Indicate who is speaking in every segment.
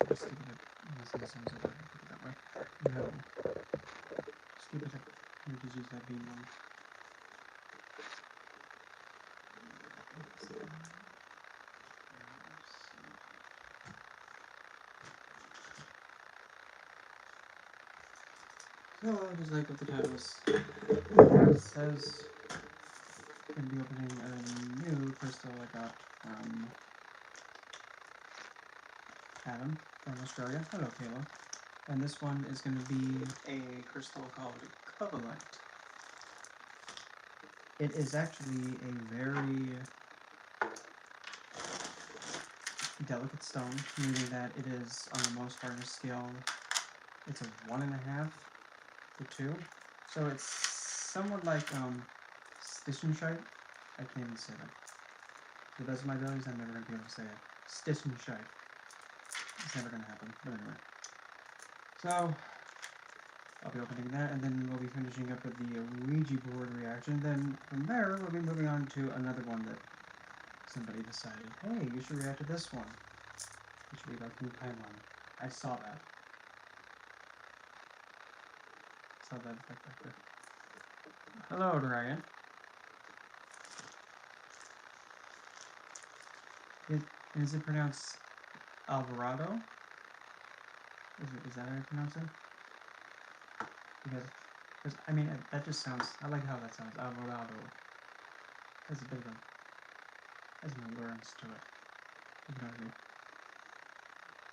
Speaker 1: Let's keep it unless it sounds like that way. No. Just keep it up. We just use that beam one. So, just like what the title it says, going to be opening a new crystal I got from Adam from Australia. Hello, Kayla. And this one is going to be a crystal called Covellite. It is actually a very delicate stone, meaning that it is on the most hardness scale. It's a 1.5 to 2. So it's somewhat like Stishenshite. I can't even say that. To the best of my abilities, I'm never going to be able to say it. Stishenshite. It's never going to happen. But anyway. So, I'll be opening that, and then we'll be finishing up with the Ouija board reaction. Then, from there, we'll be moving on to another one that somebody decided, hey, you should react to this one. You should read out from Paimon. I saw that. Saw that effect back there. Hello, Dragon. Is it pronounced Alvarado? Is that how you pronounce it? Because I mean, that just sounds, I like how that sounds, Alvarado. There's a bit of there's an allurance to it. You know what I mean?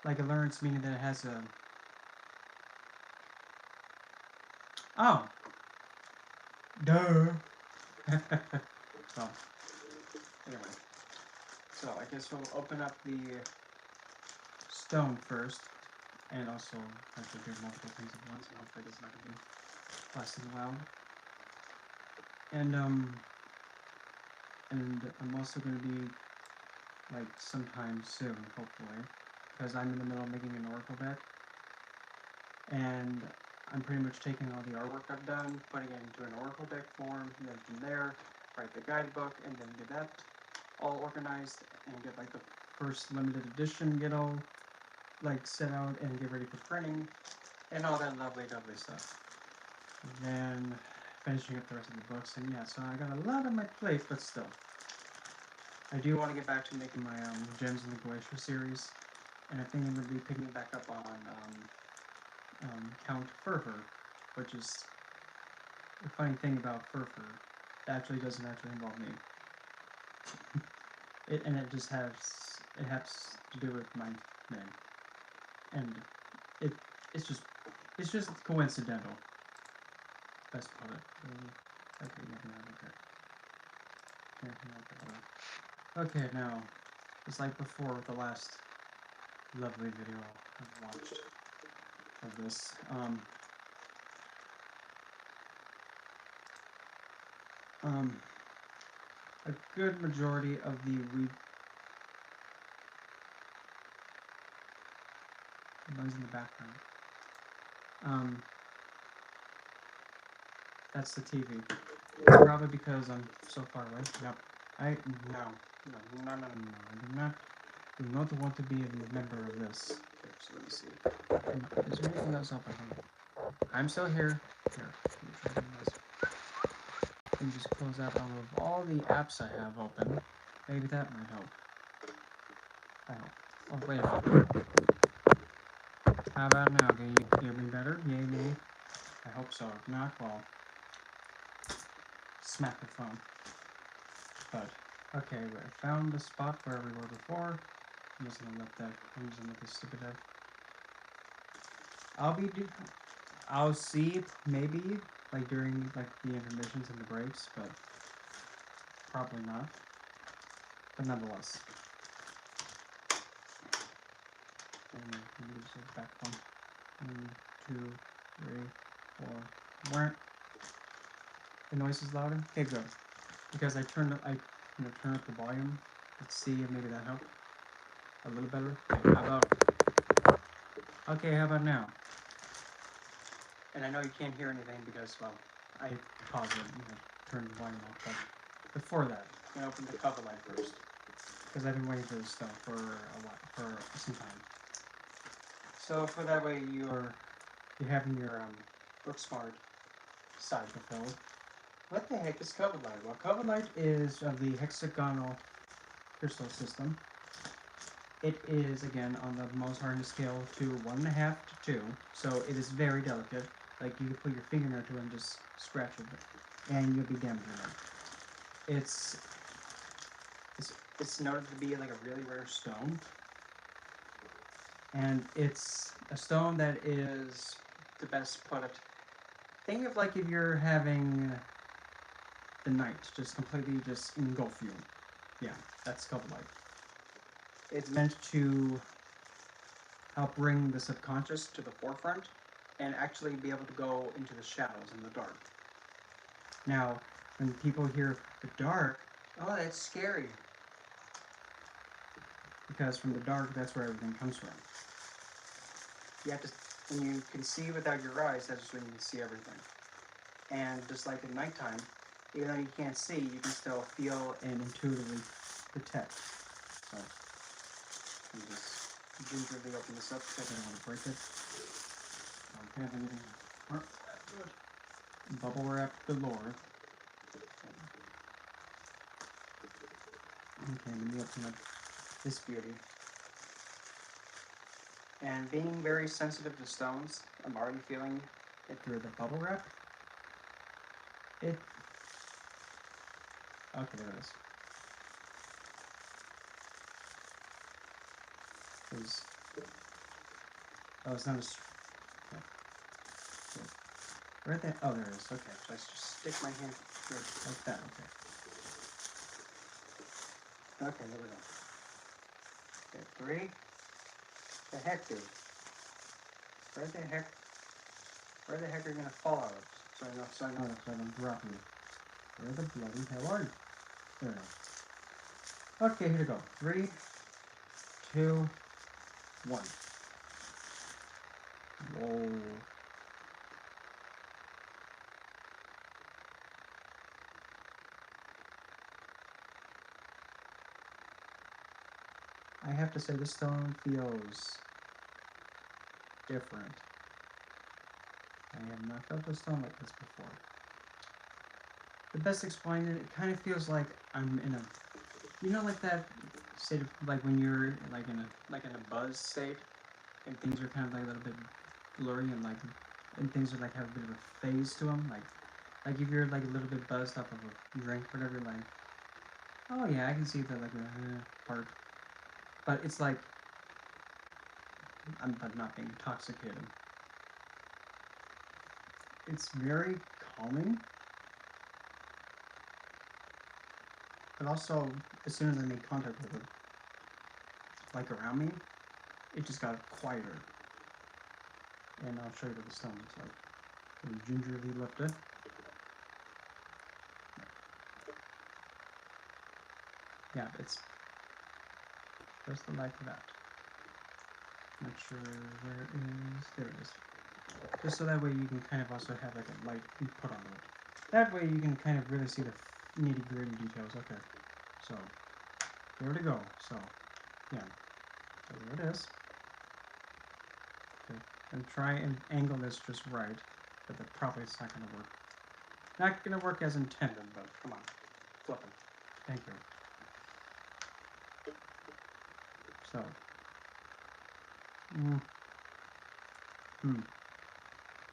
Speaker 1: Like allurance meaning that it has a, oh! Duh! So, anyway. So, I guess we'll open up the stone first, and also actually do multiple things at once, and hopefully it's not going to be blasting loud. And I'm also going to be, like, sometime soon, hopefully, because I'm in the middle of making an oracle deck, and I'm pretty much taking all the artwork I've done, putting it into an oracle deck form, and then from there, write the guidebook, and then get that all organized, and get, like, the first limited edition, get all, like, set out, and get ready for printing, and all that lovely, lovely stuff. And then finishing up the rest of the books, and yeah, so I got a lot on my plate, but still. I do want to get back to making my Gems in the Glacier series, and I think I'm going to be picking back up on Count Furfur, which is the funny thing about Furfur. It actually doesn't actually involve me. It just has to do with my name, and it's just coincidental. Best put it. Okay, nothing like that. Okay, now, just like before with the last lovely video I've watched of this, a good majority of the noise in the background, that's the TV. It's probably because I'm so far away. Yep. I do not want to be a member of this. Okay, so let me see. Is there anything else up ahead? I'm still here. Here. And just close out all of all the apps I have open. Maybe that might help. Oh, wait a minute. How about now? Can you hear me better? Yay, me. I hope so. If not, well, smack the phone. But, okay, I found the spot where we were before. I'm just gonna let this stupid out. I'll see, maybe, like, during, like, the intermissions and the breaks, but probably not. But nonetheless. And use the back one. 1, 2, 3, 4. Where? The noise is louder? Okay, good. Because I turned up the volume. Let's see if maybe that helped. A little better. Okay, how about now? And I know you can't hear anything because, well, I paused it and turned the volume off. But before that, I'm going to open the Covellite first. because I've been waiting for this stone for a while, for some time. So for that way you're having your book smart side fulfilled. What the heck is Covellite? Well, Covellite is of the hexagonal crystal system. It is, again, on the most hardness scale to 1.5 to 2, so it is very delicate. Like, you could put your finger into it and just scratch it, and you'll be damaging it. It's noted to be like a really rare stone, and it's a stone that is, to best put it, think of like if you're having the night just completely just engulf you. Yeah, that's Covellite. It's meant to help bring the subconscious to the forefront and actually be able to go into the shadows and the dark. Now, when people hear the dark, oh, that's scary. Because from the dark, that's where everything comes from. You have to, when you can see without your eyes, that's when you can see everything. And just like at nighttime, even though you can't see, you can still feel and intuitively detect. So, let me just gingerly open this up because I don't want to break it. I don't have anything. Good. Bubble wrap galore. Okay, let me open up this beauty. And being very sensitive to stones, I'm already feeling it through the bubble wrap. Okay, there it is. Oh, it's not a... Okay. Where the... Oh, there it is. Okay, so I just stick my hand through it like that. Okay. Okay, there we go. Okay, 3. The heck, dude? Where the heck are you gonna fall out of? So I know that I don't drop you. Where the bloody hell are you? There we go. Okay, here we go. 3, 2, 1. Whoa. I have to say, this stone feels different. I have not felt a stone like this before. The best explain it, it kind of feels like I'm in a, you know, like that state of, like when you're like in a buzz state, and things are kind of like a little bit blurry and things are like have a bit of a phase to them, like if you're like a little bit buzzed up of a drink, whatever, like, oh yeah, I can see the like part, but it's like I'm not being intoxicated. It's very calming, but also as soon as I made contact with it, like around me, it just got quieter. And I'll show you what the stone looks like. We gingerly lift it. Yeah, it's just like that. Not sure where it is. There it is. Just so that way you can kind of also have like a light input on it. That way you can kind of really see the nitty-gritty details. Okay, so there we go. So yeah, so there it is. Okay, and try and angle this just right, but that probably it's not going to work. Not going to work as intended, but come on, flip it. Thank you. So,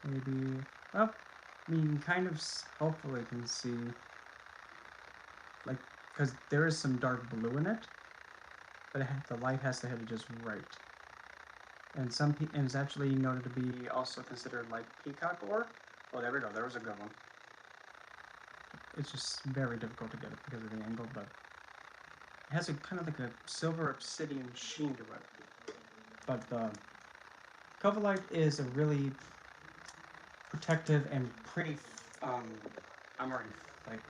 Speaker 1: maybe, well, I mean, kind of, hopefully can see, like, because there is some dark blue in it, but the light has to hit it just right. And and it's actually noted to be also considered like peacock ore. Oh, there we go. There was a good one. It's just very difficult to get it because of the angle, but it has a kind of like a silver obsidian sheen to it. But Covellite is a really protective and pretty. I'm already like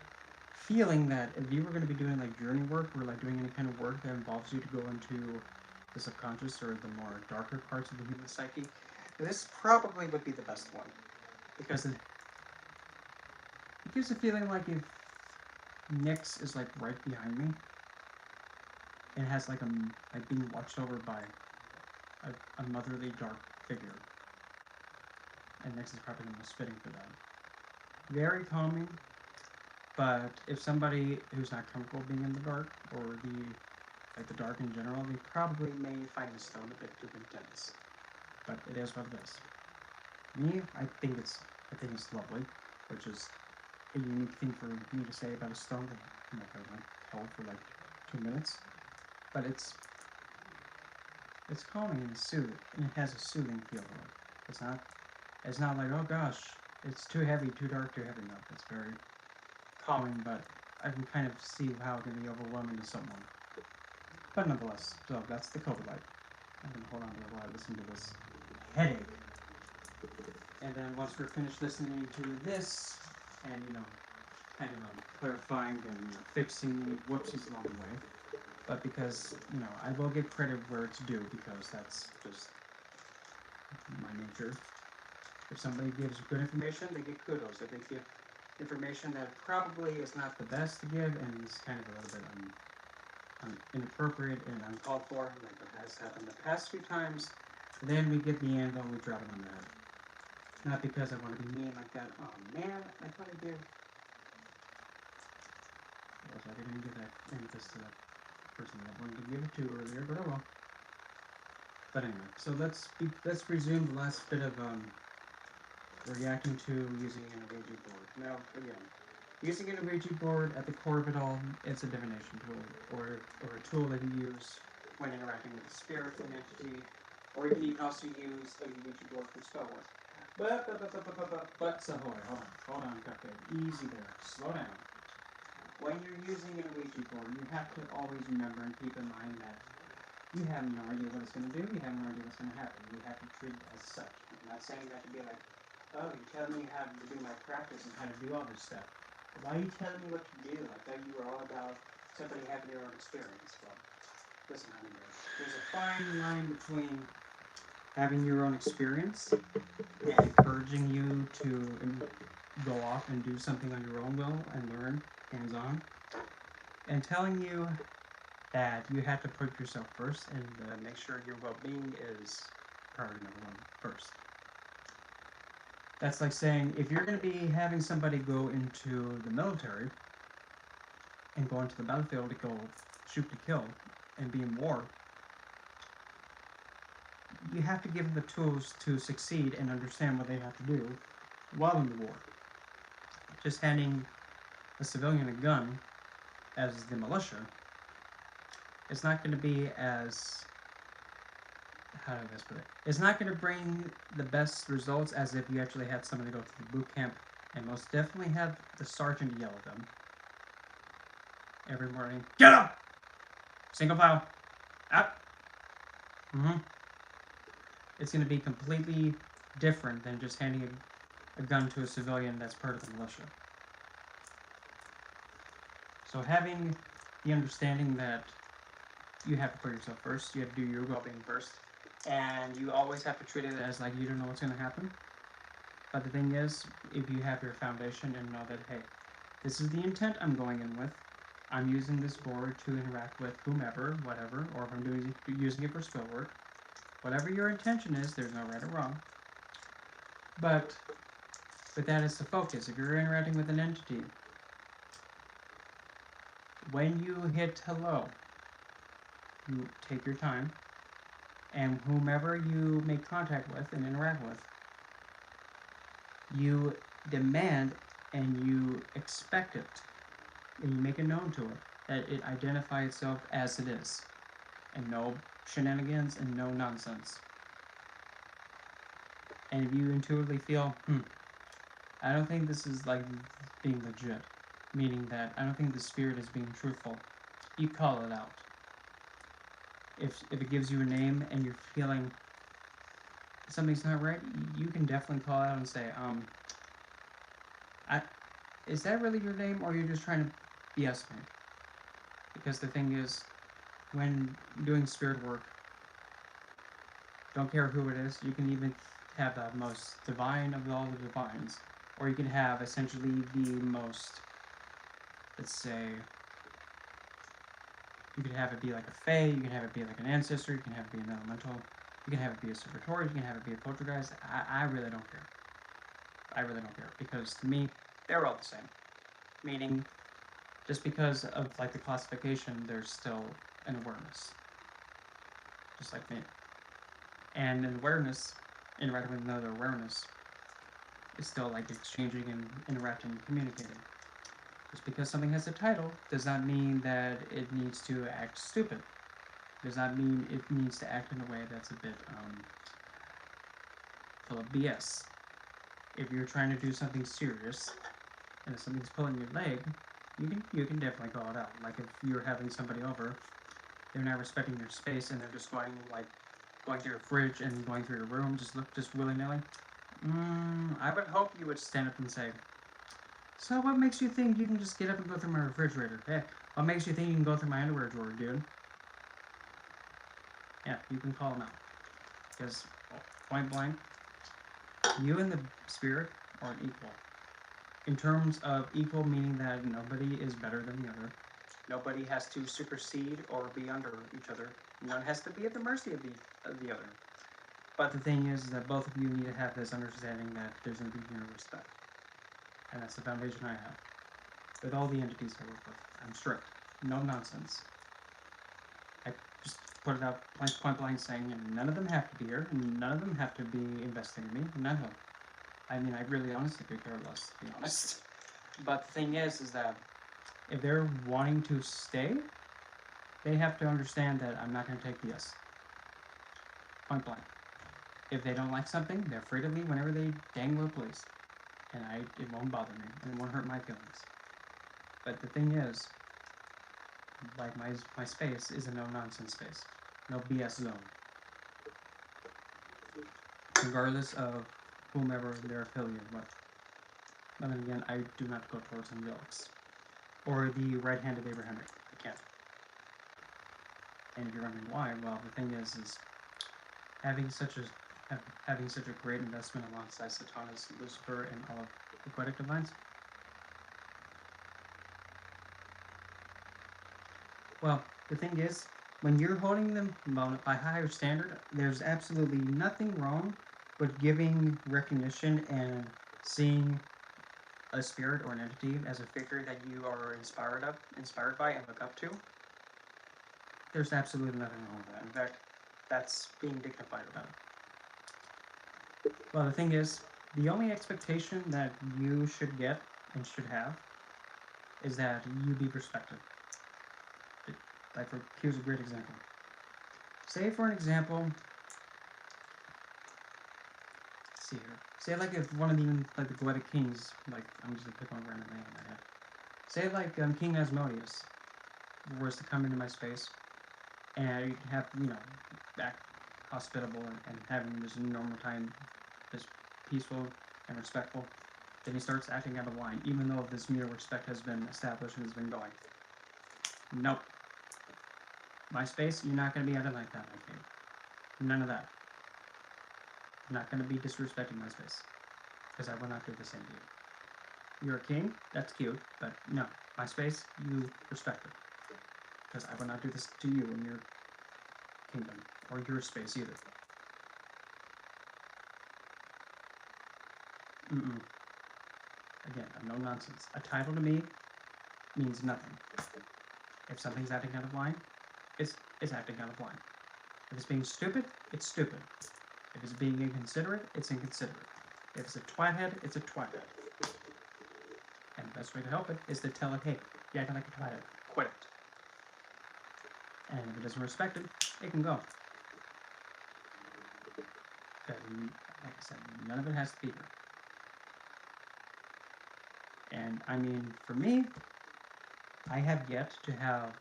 Speaker 1: feeling that if you were going to be doing like journey work or like doing any kind of work that involves you to go into the subconscious or the more darker parts of the human psyche, this probably would be the best one because it gives a feeling like if Nyx is like right behind me it has like being watched over by a motherly dark figure. And Nyx is probably the most fitting for that. Very calming, but if somebody who's not comfortable being in the dark, or the dark in general, they probably may find the stone a bit too intense. But it is what it is. Me, I think it's lovely, which is a unique thing for me to say about a stone that held for like 2 minutes. But it's calming and soothing, and it has a soothing feel to it. It's not like, oh gosh, it's too heavy, too dark, too heavy. No, it's very calming, but I can kind of see how it can be overwhelming to someone. But nonetheless, so that's the Covellite. I'm going to hold on to it while I listen to this headache. And then once we're finished listening to this, and kind of clarifying and fixing whoopsies along the way, but because I will give credit where it's due, because that's just my nature. If somebody gives good information, they get kudos. If they give information that probably is not the best to give and is kind of a little bit inappropriate and uncalled for, like it has happened the past few times, then we get the anvil and we drop it on the head. Not because I want to be mean like that. Oh man, I thought I did. I was like, I didn't give that emphasis to that person that I wanted to give it to earlier, but oh well. But anyway, so let's resume the last bit of reacting to using an Ouija board. Now, again, using an Ouija board, at the core of it all, it's a divination tool, or a tool that you use when interacting with a spirit, an entity, or you can even also use a Ouija board for spell work. But Sahoy, hold on, Cupcake, easy there, slow down. When you're using an Ouija board, you have to always remember and keep in mind that you have no idea what it's going to do, you have no idea what's going to happen. You have to treat it as such. I'm not saying that to be like, oh, you're telling me how to do my practice and how to do all this stuff. Why are you telling me what to do? I thought you were all about somebody having their own experience. Well, listen, honey, there's a fine line between having your own experience and encouraging you to go off and do something on your own will and learn hands-on, and telling you that you have to put yourself first and make sure your well-being is priority number one first. That's like saying, if you're going to be having somebody go into the military and go into the battlefield to go shoot to kill and be in war, you have to give them the tools to succeed and understand what they have to do while in the war. Just handing a civilian a gun as the militia, it's not going to be as, how do I best put it? It's not going to bring the best results as if you actually had somebody go to the boot camp and most definitely have the sergeant yell at them every morning, get up! Single file! Out! It's going to be completely different than just handing a gun to a civilian that's part of the militia. So having the understanding that you have to put yourself first, you have to do your well-being first, and you always have to treat it as like you don't know what's going to happen. But the thing is, if you have your foundation and know that, hey, this is the intent I'm going in with, I'm using this board to interact with whomever, whatever, or if I'm using it for spell work, whatever your intention is, there's no right or wrong. But that is the focus. If you're interacting with an entity, when you hit hello, you take your time, and whomever you make contact with and interact with, you demand and you expect it, and you make it known to it, that it identify itself as it is, and no shenanigans and no nonsense. And if you intuitively feel, I don't think this is like being legit, meaning that I don't think the spirit is being truthful, you call it out. If it gives you a name and you're feeling something's not right, you can definitely call out and say, is that really your name, or are you just trying to BS me? Because the thing is, when doing spirit work, don't care who it is, you can even have the most divine of all the divines, or you can have essentially the most, let's say, You can have it be like a fae, you can have it be like an ancestor, you can have it be an elemental, you can have it be a servitor, you can have it be a poltergeist. I really don't care. I really don't care, because to me, they're all the same. Meaning, just because of like the classification, there's still an awareness. Just like me. And an awareness, interacting with another awareness, is still like exchanging and interacting and communicating. Just because something has a title does not mean that it needs to act stupid. Does not mean it needs to act in a way that's a bit full of BS. If you're trying to do something serious, and if something's pulling your leg, you can definitely call it out. Like if you're having somebody over, they're not respecting your space and they're just going through your fridge and going through your room, just willy-nilly. I would hope you would stand up and say, so what makes you think you can just get up and go through my refrigerator? Hey, what makes you think you can go through my underwear drawer, dude? Yeah, you can call them out. Because, point blank, you and the spirit are equal. In terms of equal, meaning that nobody is better than the other. Nobody has to supersede or be under each other. None has to be at the mercy of the other. But the thing is that both of you need to have this understanding that there's going to be mutual respect. And that's the foundation I have. With all the entities I work with, I'm strict. No nonsense. I just put it out point blank saying, and none of them have to be here, and none of them have to be investing in me, none of them. I mean, I really honestly could care less, to be honest. But the thing is that if they're wanting to stay, they have to understand that I'm not going to take BS. Point blank. If they don't like something, they're free to leave whenever they dang well please. And it won't bother me, and it won't hurt my feelings. But the thing is, like my space is a no-nonsense space. No BS zone. Regardless of whomever they're affiliated with. But then again, I do not go towards Angelics. Or the right-handed Abrahamic. I can't. And if you're wondering why, well, the thing is having such a great investment alongside Satanas, Lucifer, and all of the poetic divines. Well, the thing is, when you're holding them by higher standard, there's absolutely nothing wrong with giving recognition and seeing a spirit or an entity as a figure that you are inspired by and look up to. There's absolutely nothing wrong with that. In fact, that's being dignified about it. Well, the thing is, the only expectation that you should get and should have is that you be respected. Here's a great example. Say for an example, let's see here. Say like if one of the Goetic kings, like I'm just gonna pick one random name in my head. Say like King Asmodeus was to come into my space and have, act hospitable and having this normal time, this peaceful and respectful. Then he starts acting out of line, even though this mutual respect has been established and has been going. Nope. My space, you're not going to be acting like that, my king. None of that. I'm not going to be disrespecting my space. Because I will not do the same to you. You're a king, that's cute, but no. My space, you respect it. Because I will not do this to you in your kingdom, or your space either. Again, no nonsense. A title to me means nothing. If something's acting out of line, it's acting out of line. If it's being stupid, it's stupid. If it's being inconsiderate, it's inconsiderate. If it's a twat-head, it's a twat-head. And the best way to help it is to tell it, hey, you're acting like a twat-head. Quit it. And if it doesn't respect it, it can go. Because, like I said, none of it has to be here. And, I mean, for me, I have yet to have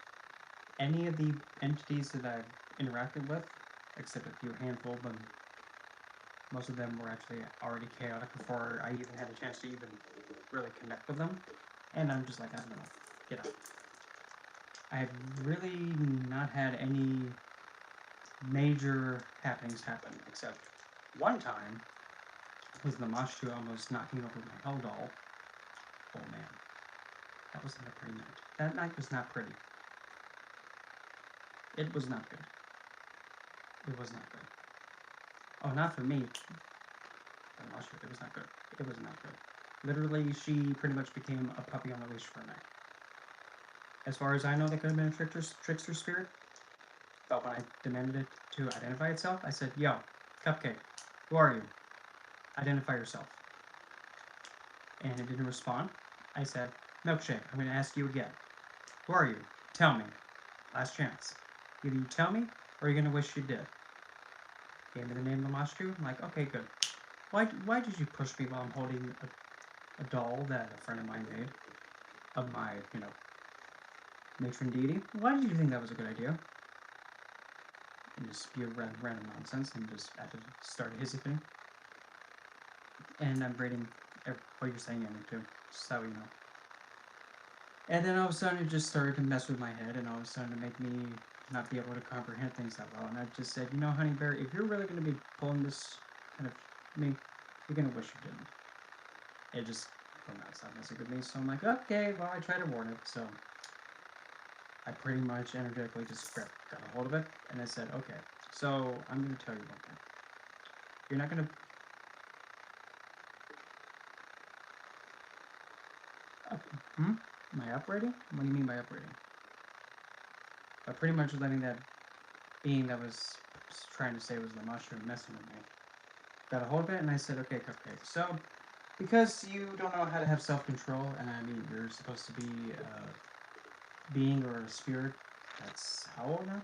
Speaker 1: any of the entities that I've interacted with, except a few handful, but most of them were actually already chaotic before I even had a chance to even really connect with them. And I'm just like, I don't know, get out. I've really not had any major happenings happen, except one time was the Mashtu almost knocking over my hell doll. Oh man, that was not a pretty night. That night was not pretty. It was not good. It was not good. Oh, not for me. I'm not sure. It was not good. It was not good. Literally, she pretty much became a puppy on a leash for a night. As far as I know, that could have been a trickster spirit. But when I demanded it to identify itself, I said, "Yo, Cupcake, who are you? Identify yourself." And it didn't respond. I said, "Milkshake, I'm going to ask you again. Who are you? Tell me. Last chance. Either you tell me, or you're going to wish you did." Gave me the name Lamashtu. I'm like, "Okay, good. Why did you push me while I'm holding a doll that a friend of mine made of my, matron deity? Why did you think that was a good idea?" And just spew random nonsense and just had to start hissing. And I'm reading what you're saying in it too, just so you know. And then all of a sudden it just started to mess with my head, and all of a sudden to make me not be able to comprehend things that well. And I just said, Honey Bear, if you're really going to be pulling this kind of me, you're going to wish you didn't. It just will not stop messing with me. So I'm like, okay, well, I tried to warn it. So I pretty much energetically just got a hold of it, and I said, okay, so I'm going to tell you one thing. You're not going to... Am I upgrading? What do you mean by upgrading? But pretty much letting that being that was trying to say was the mushroom messing with me. Got a hold of it, and I said, okay, Cupcake. So, because you don't know how to have self-control, and I mean, you're supposed to be a being or a spirit that's how old now?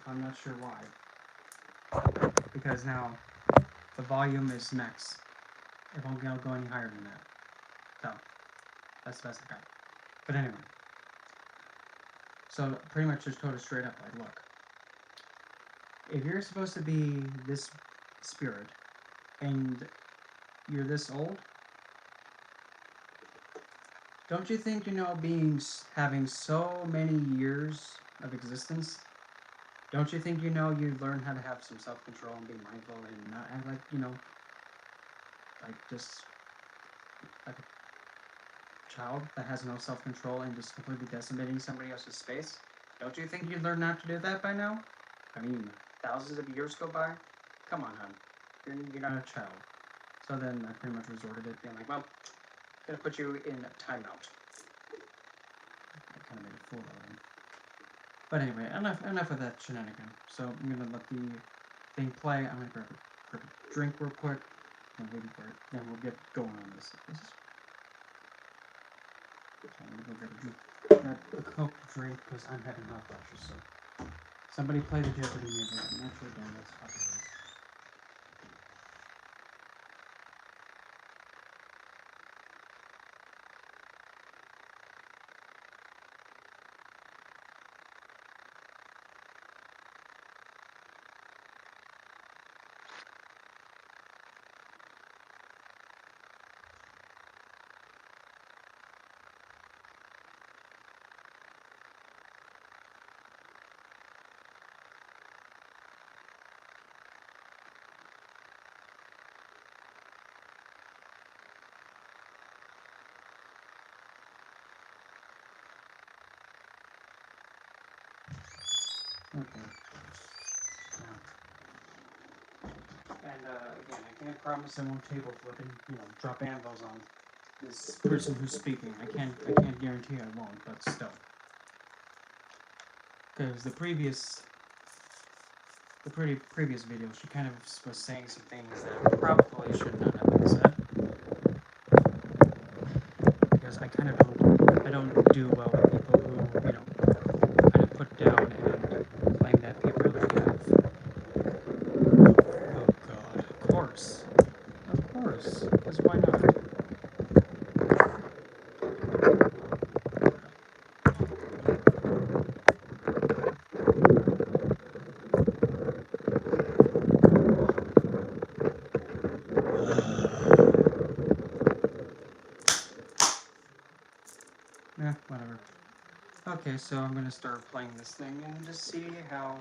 Speaker 1: I'm not sure why. Because now, the volume is max. It won't go any higher than that. So, that's the best I got. But anyway. So, pretty much just told it straight up, like, look. If you're supposed to be this spirit, and you're this old, don't you think, having so many years of existence, don't you think, you learn how to have some self-control and be mindful and not act like, like just like a child that has no self-control and just completely decimating somebody else's space? Don't you think you'd learn not to do that by now? I mean, thousands of years go by? Come on, hon. You're not a child. So then I pretty much resorted to it, being like, well, I'm going to put you in a timeout. I kind of made a fool out of him. But anyway, enough of that shenanigan. So I'm going to let the thing play. I'm going to grab a drink real quick. And then we'll get going on this. I'm going to go grab a drink. Grab a Coke drink because I'm having hot flashes. So somebody play the Jeopardy music. Naturally, damn, that's hot. Okay. And again, I can't promise I won't table flip and drop anvils on this person who's speaking. I can't guarantee I won't, but still. Because the previous video, she kind of was saying some things that probably should not have been said. Because I don't do well with people who, kind of put down and claim that people really have. Oh God, of course. Of course, because why not? Whatever. Okay, so I'm gonna start playing this thing and just see how...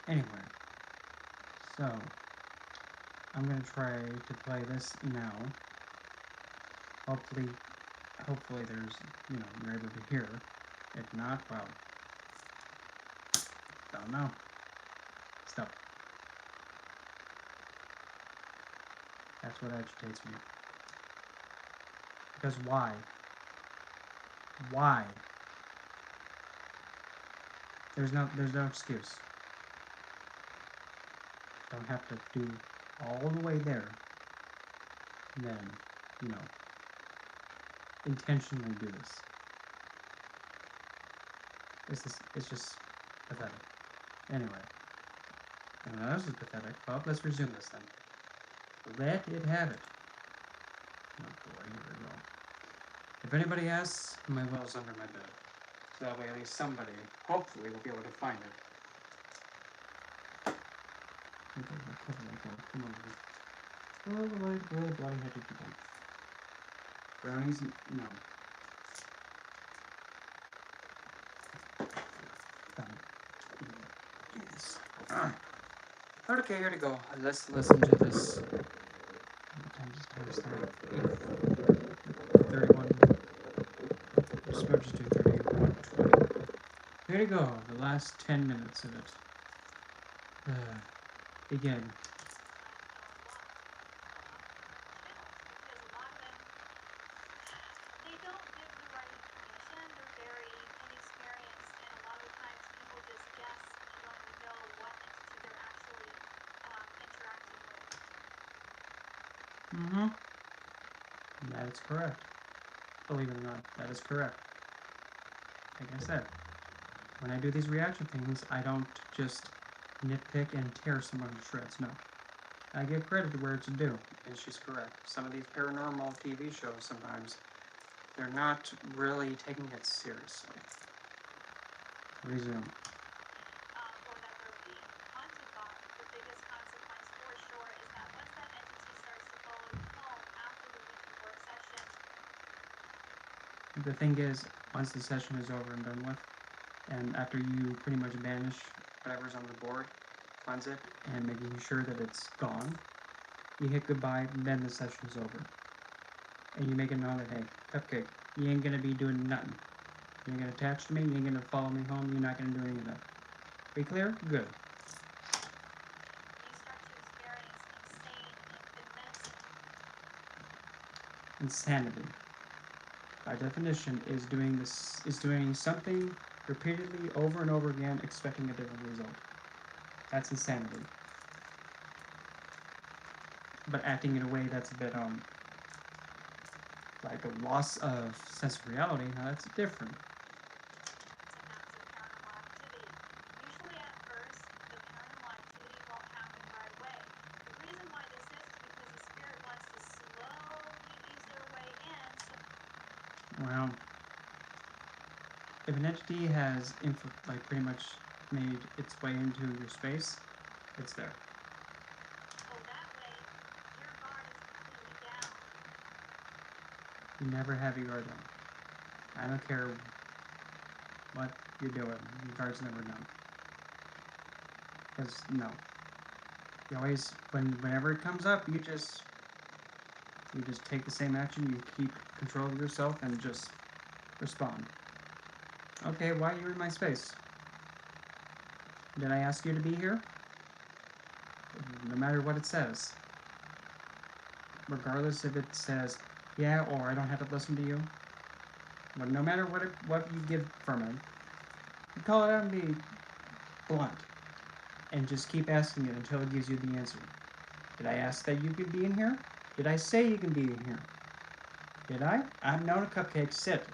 Speaker 1: Anyway, so I'm gonna try to play this now. Hopefully there's, you're able to hear. If not, well, don't know. Stop. That's what agitates me. Because why? Why? There's no excuse. Don't have to do all the way there. And then, intentionally do this. It's just pathetic. Anyway. And this is pathetic. Well, let's resume this then. Let it have it. Oh boy, here we go. If anybody asks, my will's under my bed. So that way at least somebody, hopefully, will be able to find it. Okay, come on. Oh, the bloody head to keep on. Brownies, no. Yes. Okay, here to go. Let's listen to this. What time is it? 31. Just do 31. Here to go. The last 10 minutes of it. Begin. Mm-hmm. That is correct. Believe it or not, that is correct. Like I said, when I do these reaction things, I don't just nitpick and tear someone to shreds, no. I give credit where it's due, and she's correct. Some of these paranormal TV shows, sometimes, they're not really taking it seriously. Resume. The thing is, once the session is over and done with, and after you pretty much banish whatever's on the board, cleanse it, and making sure that it's gone, you hit goodbye, and then the session is over. And you make it known that, hey, Cupcake, you ain't gonna be doing nothing. You ain't gonna attach to me, you ain't gonna follow me home, you're not gonna do any of that. Be clear? Good. Insanity, by definition, is doing something repeatedly over and over again, expecting a different result. That's insanity. But acting in a way that's a bit like a loss of sense of reality, now that's different. Well, if an entity has pretty much made its way into your space, it's there. You never have your guard down. I don't care what you're doing, your guard's never down. Because, no. You always, whenever it comes up, you just take the same action, you keep control of yourself, and just respond. Okay, why are you in my space? Did I ask you to be here? No matter what it says. Regardless if it says, yeah, or I don't have to listen to you. But no matter what you give from it, you call it out and be blunt. And just keep asking it until it gives you the answer. Did I ask that you could be in here? Did I say you can be in here? Did I? I'm not a cupcake. Sit.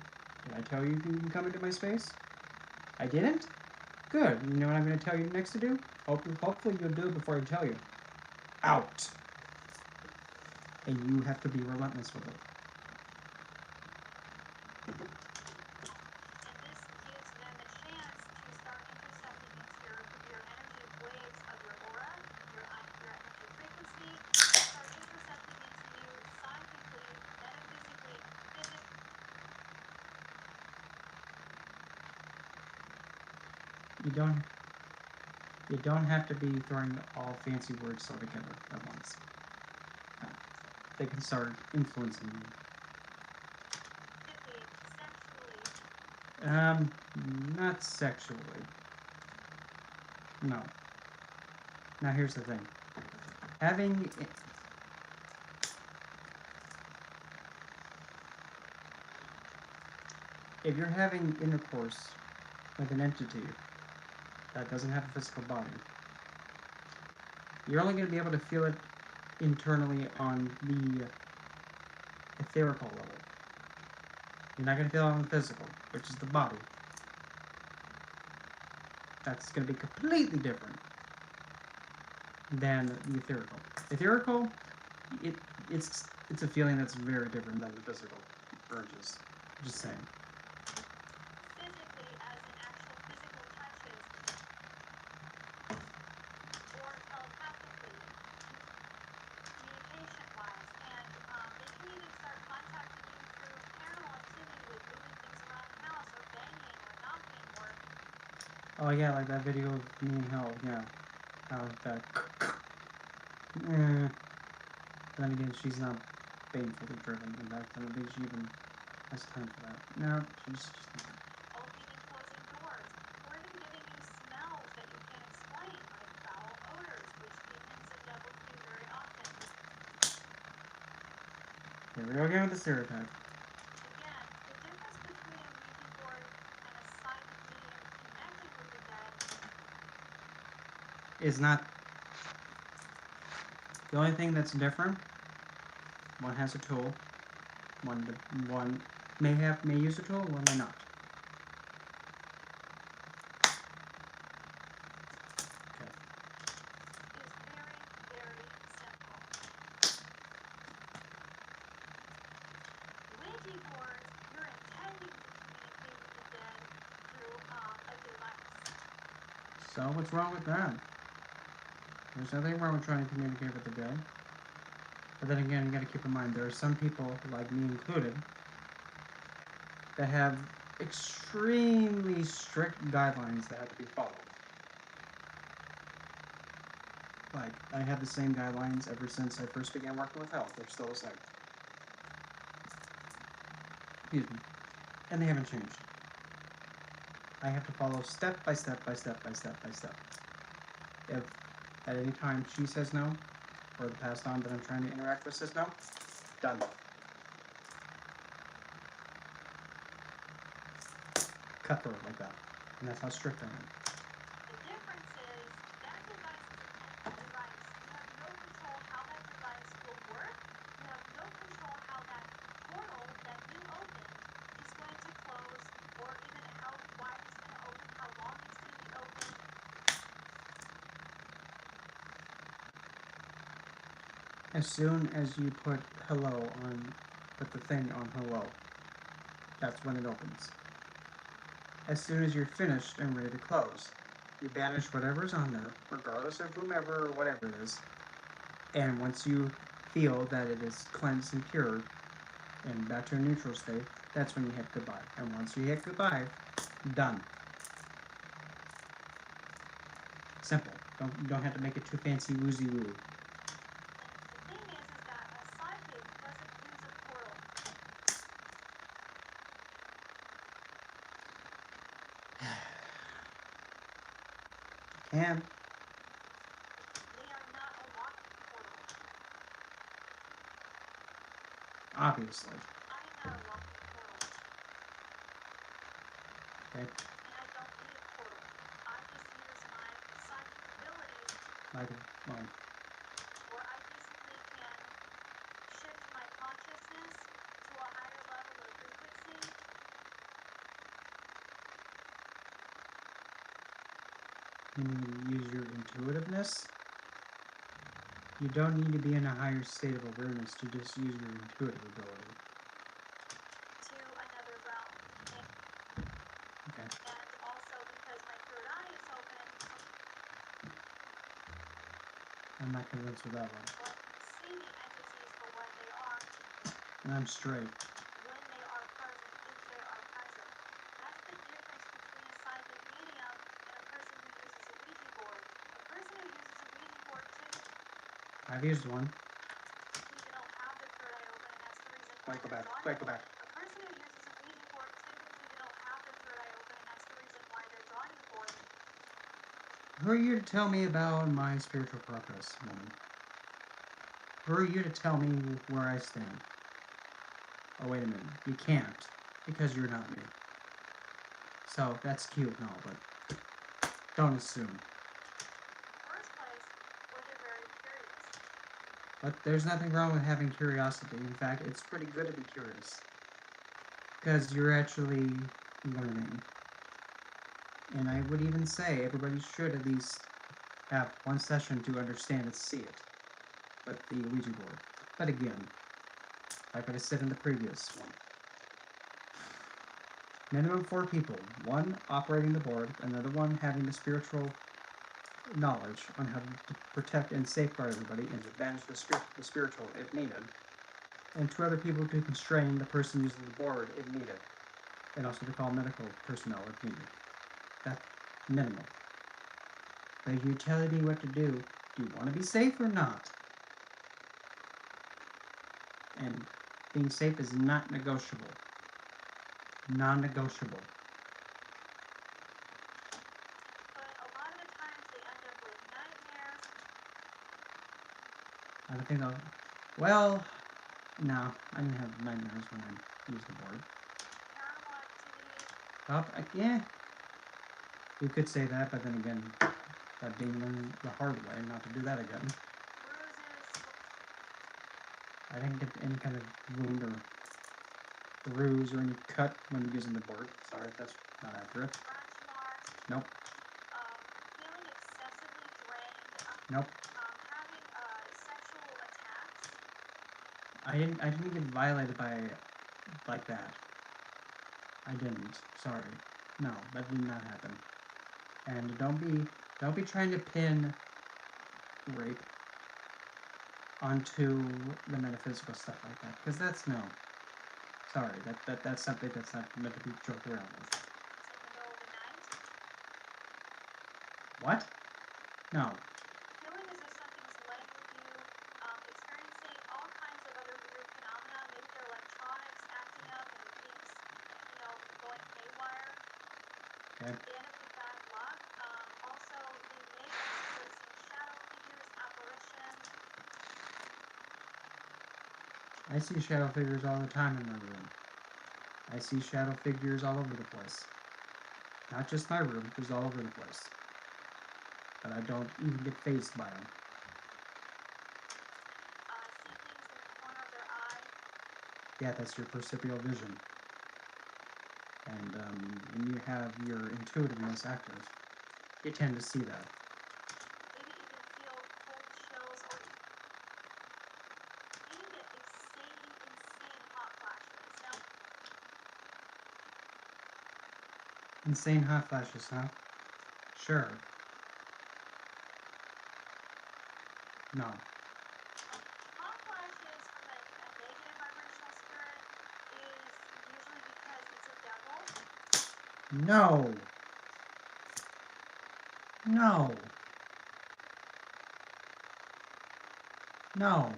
Speaker 1: Did I tell you you can come into my space? I didn't? Good. You know what I'm going to tell you next to do? Hopefully you'll do it before I tell you. Out. And you have to be relentless with it. You don't. You don't have to be throwing all fancy words all together at once. They can start influencing you.
Speaker 2: Sexually.
Speaker 1: Not sexually. No. Now here's the thing. If you're having intercourse with an entity that doesn't have a physical body, you're only going to be able to feel it internally on the etherical level. You're not going to feel it on the physical, which is the body. That's going to be completely different than the etherical. Etherical, it's a feeling that's very different than the physical urges. Just saying.
Speaker 2: Physically, as in actual physical touches, or telepathically, communication-wise, and they can even start contacting you through paranormal activity with moving things around the house, or banging, or knocking, or...
Speaker 1: Oh yeah, like that video of me and Hell, yeah. That... Then again, she's not painfully driven. In fact, I don't think she even has time for that. No, she's just not.
Speaker 2: Opening and closing doors, or even giving you smells that you can't explain, like foul odors, which demons and devils do very often.
Speaker 1: Here we go again with the stereotype.
Speaker 2: Again, the difference between a Ouija board and a psychic medium connecting with the dead
Speaker 1: Is not... The only thing that's different, one has a tool, one may use a tool, one may not. Okay.
Speaker 2: is very, very simple. Ouija boards, you're intending to communicate with the dead through a device.
Speaker 1: So what's wrong with that? There's nothing wrong with trying to communicate with the dead. But then again, you gotta keep in mind, there are some people, like me included, that have extremely strict guidelines that have to be followed. Like, I have the same guidelines ever since I first began working with health. They're still the same. Excuse me. And they haven't changed. I have to follow step by step by step by step by step. If at any time she says no, or the passed on that I'm trying to interact with says no, done. Cutthroat like that. And that's how strict I am.
Speaker 2: The difference is that device is a device. You have no control how that device will work. You have no control how that portal that you open is going to close, or even how wide it's going to open, how long it's going to be open.
Speaker 1: As soon as you put the thing on hello, that's when it opens. As soon as you're finished and ready to close, you banish whatever's on there, regardless of whomever or whatever it is, and once you feel that it is cleansed and pure and back to a neutral state, that's when you hit goodbye. And once you hit goodbye, done. Simple. You don't have to make it too fancy woozy woo.
Speaker 2: The thing is that a psychic doesn't use a portal.
Speaker 1: And
Speaker 2: They are not a walking portal.
Speaker 1: obviously.
Speaker 2: I am not a walking portal.
Speaker 1: Okay.
Speaker 2: And I don't need a portal. I just use my psychic abilities,
Speaker 1: Well,
Speaker 2: where I basically can shift my consciousness to a higher level of frequency.
Speaker 1: you need to use your intuitiveness. You don't need to be in a higher state of awareness to just use your intuitive ability.
Speaker 2: To another realm.
Speaker 1: Okay.
Speaker 2: And also because my third eye is open,
Speaker 1: I'm not convinced with that one.
Speaker 2: well, I can see the entities for what they are
Speaker 1: And I'm straight.
Speaker 2: when they are present, if they are present. That's the difference between a psychic medium and a person who uses a Ouija board.
Speaker 1: I've used one.
Speaker 2: Typically, they don't have their third eye open, and that's the reason why
Speaker 1: Wait, go
Speaker 2: they're
Speaker 1: back.
Speaker 2: drawing
Speaker 1: Wait,
Speaker 2: the
Speaker 1: go
Speaker 2: board.
Speaker 1: back.
Speaker 2: A person who uses a Ouija board, typically they don't have their third eye open, and that's the reason why they're drawing the board.
Speaker 1: Who are you to tell me about my spiritual purpose, woman? Who are you to tell me where I stand? Oh, wait a minute. You can't, because you're not me. So, that's cute and all, but don't assume.
Speaker 2: In the first place, were they very curious?
Speaker 1: But there's nothing wrong with having curiosity. In fact, it's pretty good to be curious. Because you're actually learning. And I would even say everybody should at least have one session to understand and see it. But the Ouija board. But again, like what I said in the previous one. Minimum 4 people. One operating the board, another one having the spiritual knowledge on how to protect and safeguard everybody and to banish the spiritual if needed. And 2 other people to constrain the person using the board if needed. And also to call medical personnel if needed. That's minimal. But you're telling me what to do. Do you want to be safe or not? And being safe is not negotiable. Non-negotiable.
Speaker 2: But a lot of the times they end up with nightmares.
Speaker 1: I don't think I'll... Well, no. I didn't have nightmares when I used the board.
Speaker 2: Paranormal activity.
Speaker 1: Yeah. You could say that, but then again, that being learned the hard way, not to do that again.
Speaker 2: Bruises.
Speaker 1: I didn't get any kind of wound or bruise or any cut when using the board. Sorry if that's not accurate.
Speaker 2: Scratch marks.
Speaker 1: Nope.
Speaker 2: Feeling excessively drained.
Speaker 1: Nope.
Speaker 2: Having sexual attacks.
Speaker 1: I didn't get violated by like that. I didn't. Sorry. No, that did not happen. And don't be trying to pin rape onto the metaphysical stuff like that, because that's no. Sorry, that's something that's not meant to be joked around with.
Speaker 2: It's in the middle of the night.
Speaker 1: What? No.
Speaker 2: Feeling as if something's laying with you. Experiencing all kinds of other weird phenomena. Maybe their electronics acting up and things, going haywire.
Speaker 1: Okay.
Speaker 2: They end up with bad luck. Also, they may consider seeing shadow figures, apparitions.
Speaker 1: I see shadow figures all the time in my room. I see shadow figures all over the place. Not just my room, there's all over the place. But I don't even get fazed by them.
Speaker 2: See things in the corner of their eye.
Speaker 1: Yeah, that's your perceptual vision. And when you have your intuitiveness active, you tend to see that.
Speaker 2: Maybe even feel cold chills or even get insane hot flashes. Now,
Speaker 1: Insane hot flashes, huh? Sure. No.
Speaker 2: hot flashes from a negative vibrational spirit is usually because it's a devil.
Speaker 1: No. No. No.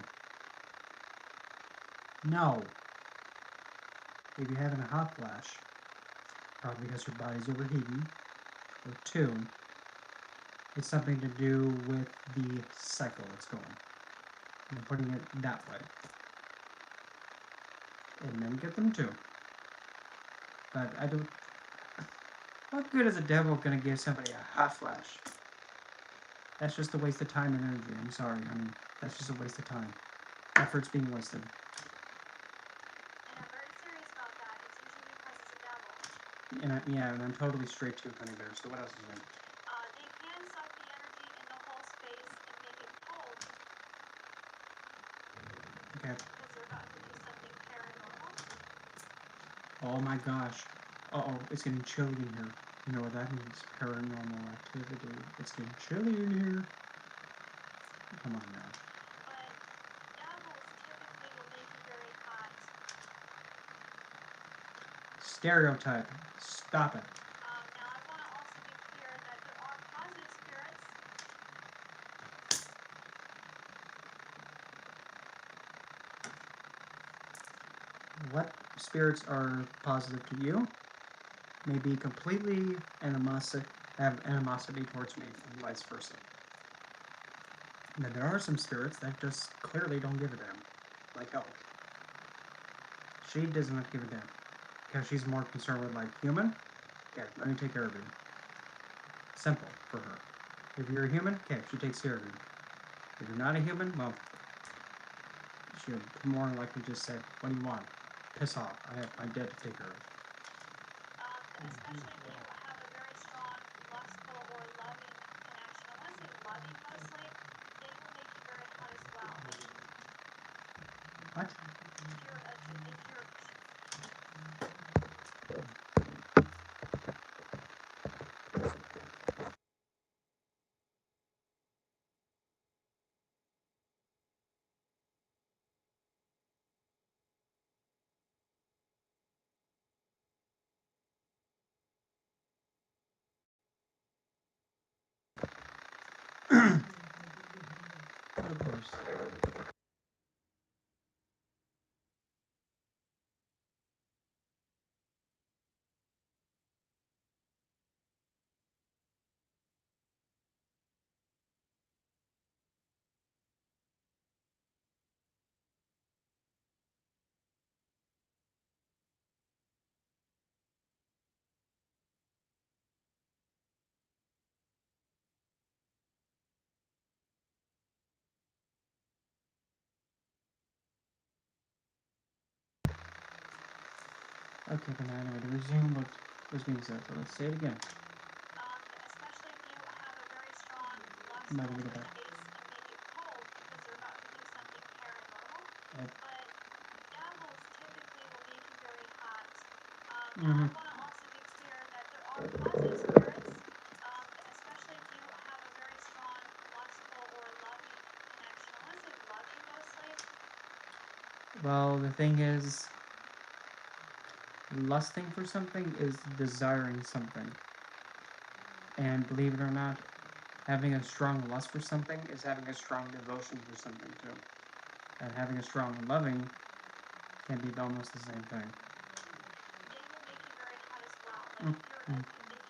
Speaker 1: No. If you're having a hot flash, probably because your body's overheating, or 2, it's something to do with the cycle that's going. I'm putting it that way. And men get them too. But I don't... What good is a devil gonna give somebody a hot flash? That's just a waste of time and energy. I'm sorry. I mean, that's just a waste of time. Effort's being wasted.
Speaker 2: And I'm very serious about that. It's usually because it's a devil.
Speaker 1: And I'm totally straight to Honey Bear. So what else is there?
Speaker 2: They can suck the energy in the whole space and make it cold.
Speaker 1: Okay.
Speaker 2: Because they're about to do something paranormal.
Speaker 1: Oh my gosh. Uh-oh, it's getting chilly in here. You know what that means? Paranormal activity. It's getting chilly in here. Come on now.
Speaker 2: But devils typically will make you very hot.
Speaker 1: Stereotype. Stop it.
Speaker 2: Now I want to also be clear that there are positive spirits.
Speaker 1: what spirits are positive to you may be completely have animosity towards me, and vice versa. And then there are some spirits that just clearly don't give a damn, like hell. She does not give a damn, because she's more concerned with, like, human? Okay, let me take care of you. Simple for her. If you're a human, okay, she takes care of you. If you're not a human, well, she would more likely just say, what do you want? Piss off. I have my debt to take care of.
Speaker 2: Especially if you have a very strong lustful or loving connection. I want to say loving mostly. They will make you very hot as well.
Speaker 1: What? Of course. Okay, then anyway, to resume what was being said, so let's say it again.
Speaker 2: Especially if you have a very strong lustful
Speaker 1: Might get it back.
Speaker 2: taste and make it cold because they're about to do something paranormal.
Speaker 1: Yep.
Speaker 2: But devils typically will make you very hot.
Speaker 1: Mm-hmm.
Speaker 2: I want to also be clear that there are positive spirits, especially if you have a very strong lustful or loving connection. I want to say loving mostly.
Speaker 1: Well, the thing is, lusting for something is desiring something. And believe it or not, having a strong lust for something is having a strong devotion for something too. And having a strong loving can be almost the same thing.
Speaker 2: They will make you very hot as well. Like if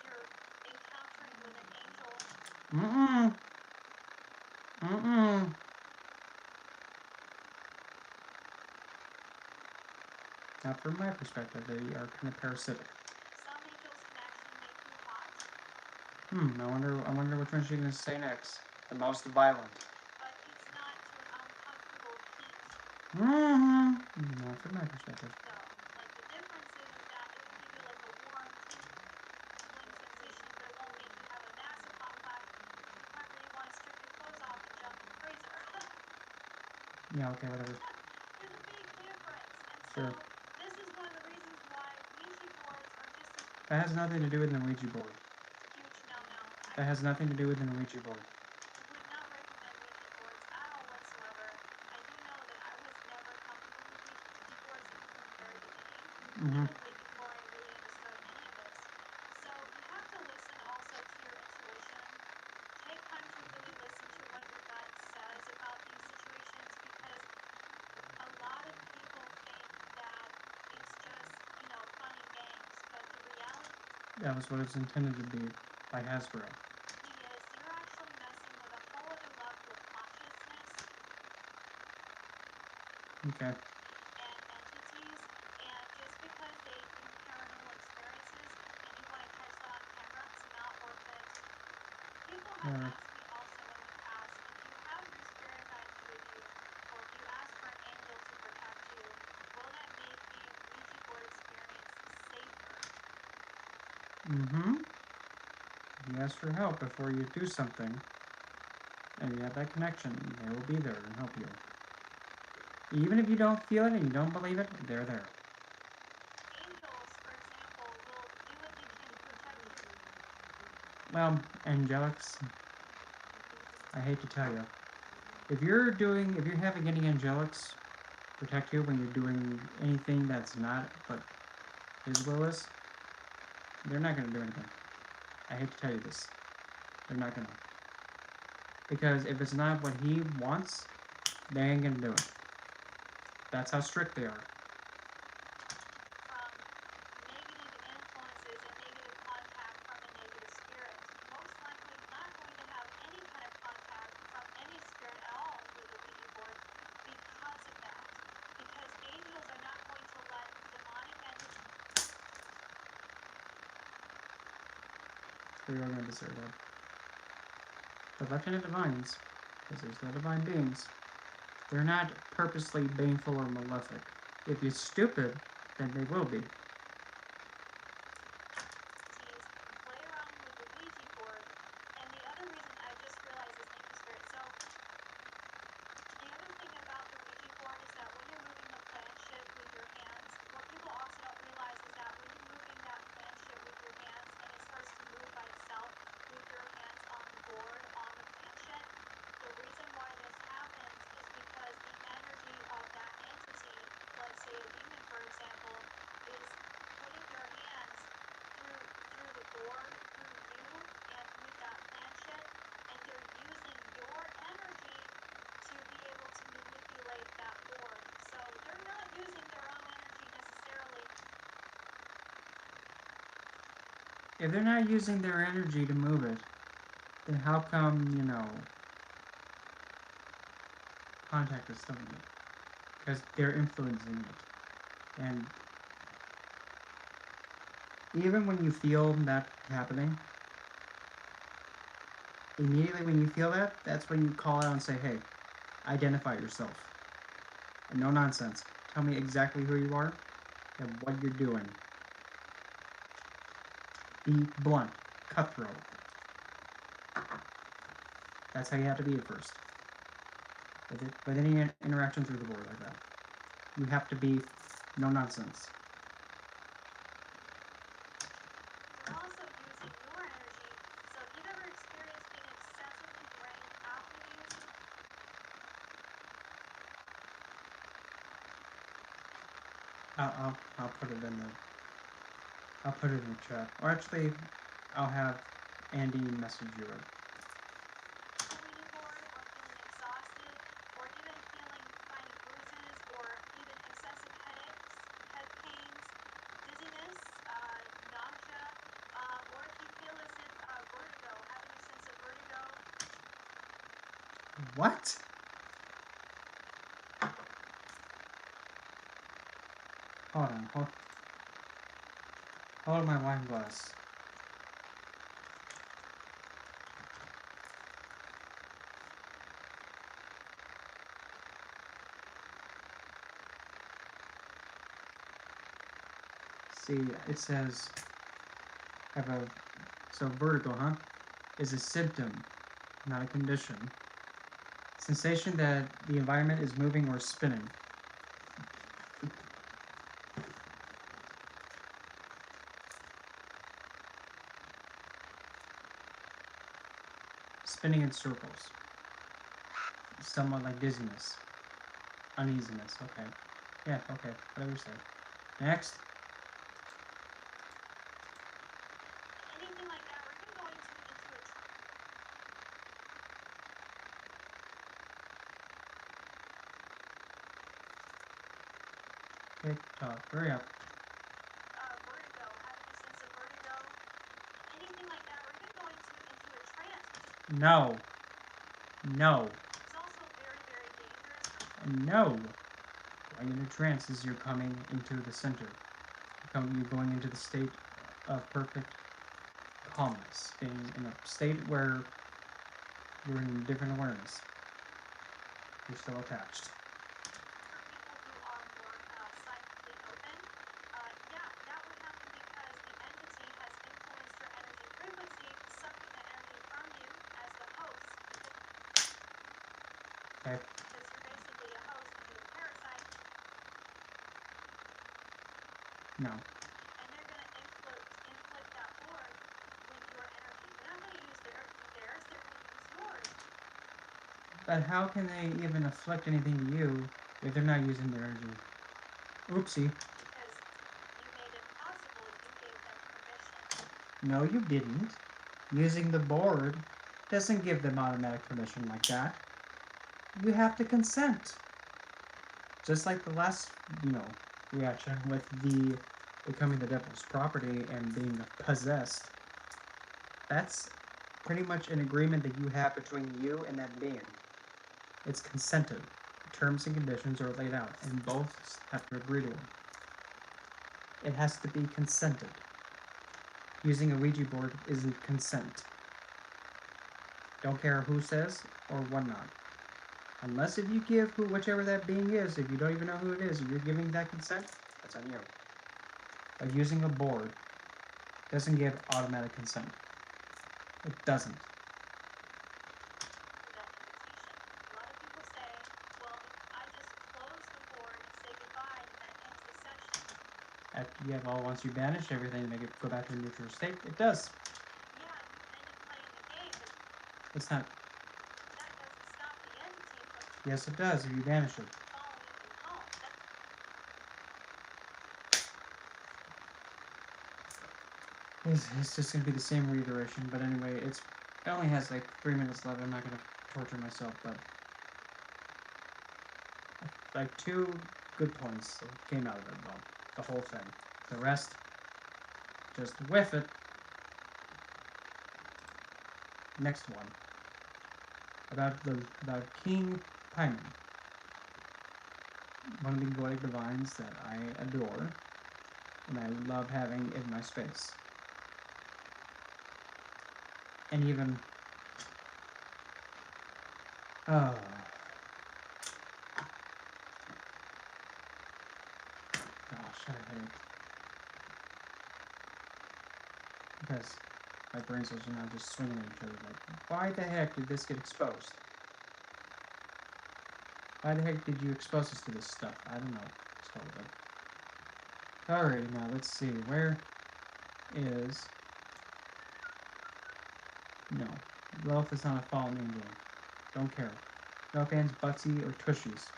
Speaker 2: you're encountering with an angel.
Speaker 1: Not from my perspective, they are kind of parasitic.
Speaker 2: Some angels can actually make you hot.
Speaker 1: I wonder which one she's going to say next. The most violent.
Speaker 2: But it's not to an uncomfortable heat.
Speaker 1: Not from my perspective.
Speaker 2: No. Like the difference is that it will give you like a warm, tingling sensation, but it won't make you have a massive hot flash. You might really want to strip your clothes off and jump in the freezer.
Speaker 1: Yeah, okay, whatever.
Speaker 2: There's a big difference. And
Speaker 1: Sure.
Speaker 2: so this is one of the reasons why Ouija boards are just as
Speaker 1: That has nothing to do with the Ouija board.
Speaker 2: huge no-no.
Speaker 1: That has nothing to do with the Ouija board.
Speaker 2: Would not recommend Ouija boards at all whatsoever. I do know that I was never comfortable with Ouija boards even from the very beginning, even way before I really understood any of this. So you have to listen also to your intuition. Take time to really listen to what your gut says about these situations because a lot of people think that it's just, fun and games, but the reality
Speaker 1: That was what it's intended to be by Hasbro.
Speaker 2: is you're actually messing with a whole other level of consciousness
Speaker 1: Okay.
Speaker 2: and entities, and just because they do paranormal experiences and you want to catch that on camera, it's not worth it. People have asked me also in the past, if you have your spirit guides with you, or if you ask for an angel to protect you, will that make the Ouija board experience safer?
Speaker 1: You ask for help before you do something, and you have that connection, they will be there and help you. Even if you don't feel it and you don't believe it, they're there.
Speaker 2: Angels, for example, will do what they can to protect you.
Speaker 1: Well, angelics, I hate to tell you, if you're having any angelics protect you when you're doing anything that's not what his will is, they're not going to do anything. I hate to tell you this. They're not going to. Because if it's not what he wants, they ain't going to do it. That's how strict they are. for your own deserve. The left-handed divines, because there's no divine beings, they're not purposely baneful or malefic. If you're stupid, then they will be.
Speaker 2: Play around with the Ouija board, and the other reason I just realized is, thank you, Spirit. So the other thing about the Ouija board is that when you're moving the planchette with your hands, what people also don't realize is that when you're moving that planchette with your hands and it starts to move by itself with your hands on the board, on the planchette, the reason why this happens is because the energy of that entity, let's say a demon for example, is putting their hands through the board, through you, and with that planchette, and they're using your energy to be able to manipulate that board. So they're not using their own energy necessarily.
Speaker 1: If they're not using their energy to move it, then how come, contact is still in it? Because they're influencing it. And even when you feel that happening, immediately when you feel that, that's when you call out and say, hey, identify yourself. And no nonsense. Tell me exactly who you are and what you're doing. Be blunt. Cutthroat. That's how you have to be at first. With any interaction through the board like that. You have to be no nonsense.
Speaker 2: They're also using your energy. So if you've ever experienced being excessively drained after using,
Speaker 1: I'll put it in the chat. Or actually, I'll have Andy message you it.
Speaker 2: the Ouija board, or feeling exhausted, or even finding bruises, or even excessive headaches, head pains, dizziness, nausea, or if you feel as if vertigo, having a sense of vertigo.
Speaker 1: What? Hold on, hold my wine glass. See, it says, so vertigo, huh? Is a symptom, not a condition. Sensation that the environment is moving or spinning. Spinning in circles. Somewhat like dizziness. Uneasiness, okay. Yeah, okay, whatever you say. Next.
Speaker 2: Anything like that, or even going into a
Speaker 1: Okay, talk, hurry up.
Speaker 2: vertigo, having a sense of vertigo, anything like that, or even going into a trance.
Speaker 1: No. No.
Speaker 2: It's also very, very dangerous.
Speaker 1: No. Going into trance is you're coming into the center. You're going into the state of perfect calmness. Being in a state where you're in different awareness. You're still attached.
Speaker 2: For people who are more psychically open, yeah, that would happen because the entity has influenced your energy frequency, sucking the energy from you as the host.
Speaker 1: Okay.
Speaker 2: Because you're basically a host and you're a parasite.
Speaker 1: No.
Speaker 2: And they're going to inflict that board with your energy. They're not going to use theirs, they're going to use yours.
Speaker 1: But how can they even afflict anything to you if they're not using their energy? Oopsie.
Speaker 2: Because you made it possible, you gave them permission.
Speaker 1: No, you didn't. Using the board doesn't give them automatic permission like that. You have to consent. Just like the last, reaction with the becoming the devil's property and being possessed. That's pretty much an agreement that you have between you and that being. It's consented. Terms and conditions are laid out, and both have to agree to them. It has to be consented. Using a Ouija board isn't consent. Don't care who says or whatnot. Unless if you give whichever that being is, if you don't even know who it is, and you're giving that consent, that's on you. But using a board doesn't give automatic consent. It doesn't.
Speaker 2: That invitation. A lot of people say, well, if I just close the board and say goodbye, that ends the session.
Speaker 1: Yeah, well, once you banish everything and make it go back to a neutral state, it does.
Speaker 2: Yeah, you end up playing the game, but
Speaker 1: It's not.
Speaker 2: that doesn't stop the entity from
Speaker 1: Yes, it does if you banish it.
Speaker 2: following you home.
Speaker 1: It's just gonna be the same reiteration, but anyway, it only has like 3 minutes left. I'm not gonna torture myself, but like 2 good points came out of it, though. The whole thing. The rest, just whiff it. Next one. About King Paimon. One of the Goetic divines that I adore, and I love having in my space. And even oh, gosh, I hate because my brain cells are now just swinging at each other. Like, why the heck did this get exposed? Why the heck did you expose us to this stuff? I don't know. Alrighty, now let's see. Where is... No. Lilith is not a fallen angel. Don't care. No fans, Butsy, or Tushies.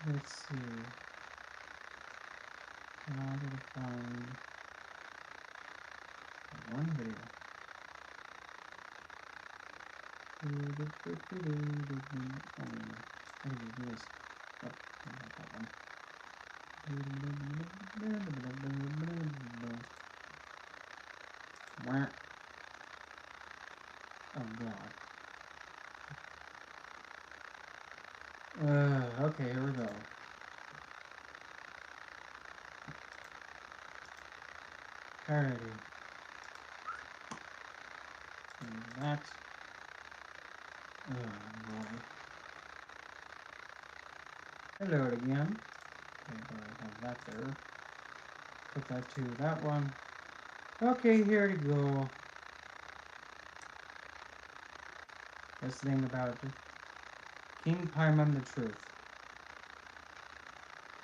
Speaker 1: Let's see. Now I'm gonna find one video. Oh, I need to do this. Oh, not that one. Oh god. Okay, here we go. Alrighty. And that. Oh boy. Hello again. Okay, but I have that there. Put that to that one. Okay, here we go. This thing about King Paimon the Truth.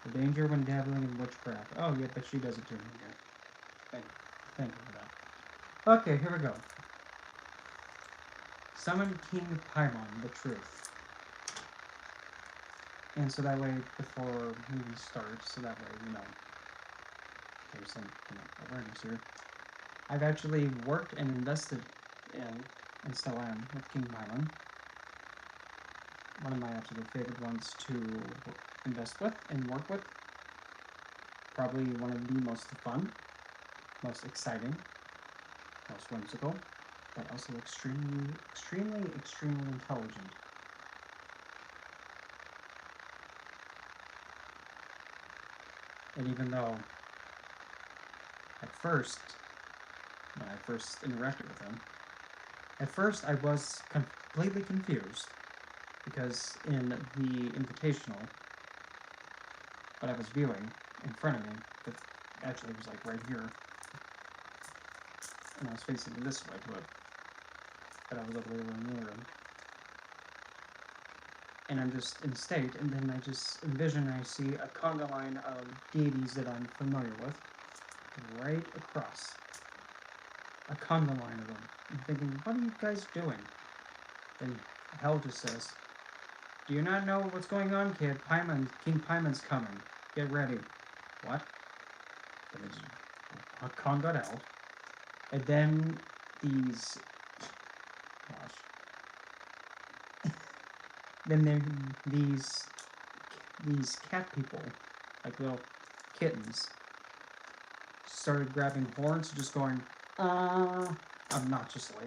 Speaker 1: The danger when dabbling in witchcraft. Oh, yeah, but she does it too. Okay. Thank you for that. Okay, here we go. Summon King Paimon the Truth. And so that way, before movie starts, so that way, there's some awareness here. I've actually worked and invested in, and still am, with King Paimon. One of my absolute favorite ones to invest with and work with. Probably one of the most fun, most exciting, most whimsical, but also extremely, extremely, extremely intelligent. And even though, at first, when I first interacted with him, at first I was completely confused, because in the invitational, what I was viewing in front of me, that actually was like right here, and I was facing this way to it, but I was over there near him. And I'm just in state, and then I just envision I see a conga line of deities that I'm familiar with, right across. A conga line of them. I'm thinking, what are you guys doing? Then Hell just says, do you not know what's going on, kid? King Paimon's coming. Get ready. What? Then a con got out. And then these... Gosh. Then there these cat people, like little kittens, started grabbing horns, just going, obnoxiously.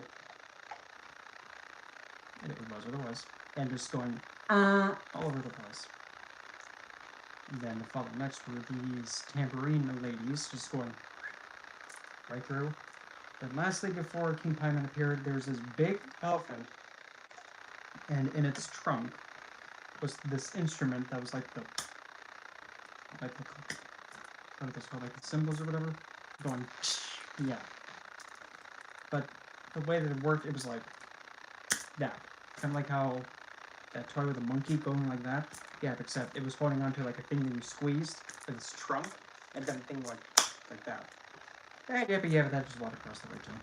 Speaker 1: It was what it was. And just going, all over the place. And then the follow next were these tambourine ladies just going right through. Then lastly, before King Paimon appeared, there's this big elephant, and in its trunk was this instrument that was like the what are those called, like the cymbals or whatever, going yeah. But the way that it worked, it was like that, kind of like how that toy with a monkey going like that. Yeah, except it was holding onto like a thing that you squeezed with its trunk, and then the thing went like that. Yeah, but that just walked across the way too.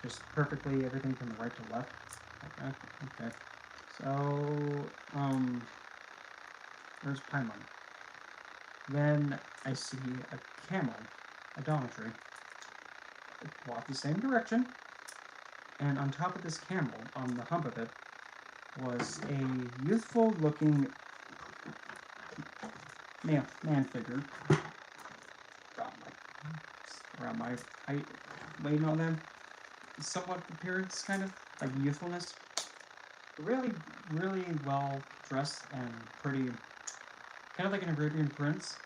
Speaker 1: Just perfectly everything from the right to left. Okay. So, there's Paimon. Then I see a camel, a dormitory, walk the same direction, and on top of this camel, on the hump of it, was a youthful-looking man figure, around my height, weight, and all that. Somewhat appearance, kind of like youthfulness. Really, really well dressed and pretty, kind of like an Arabian prince.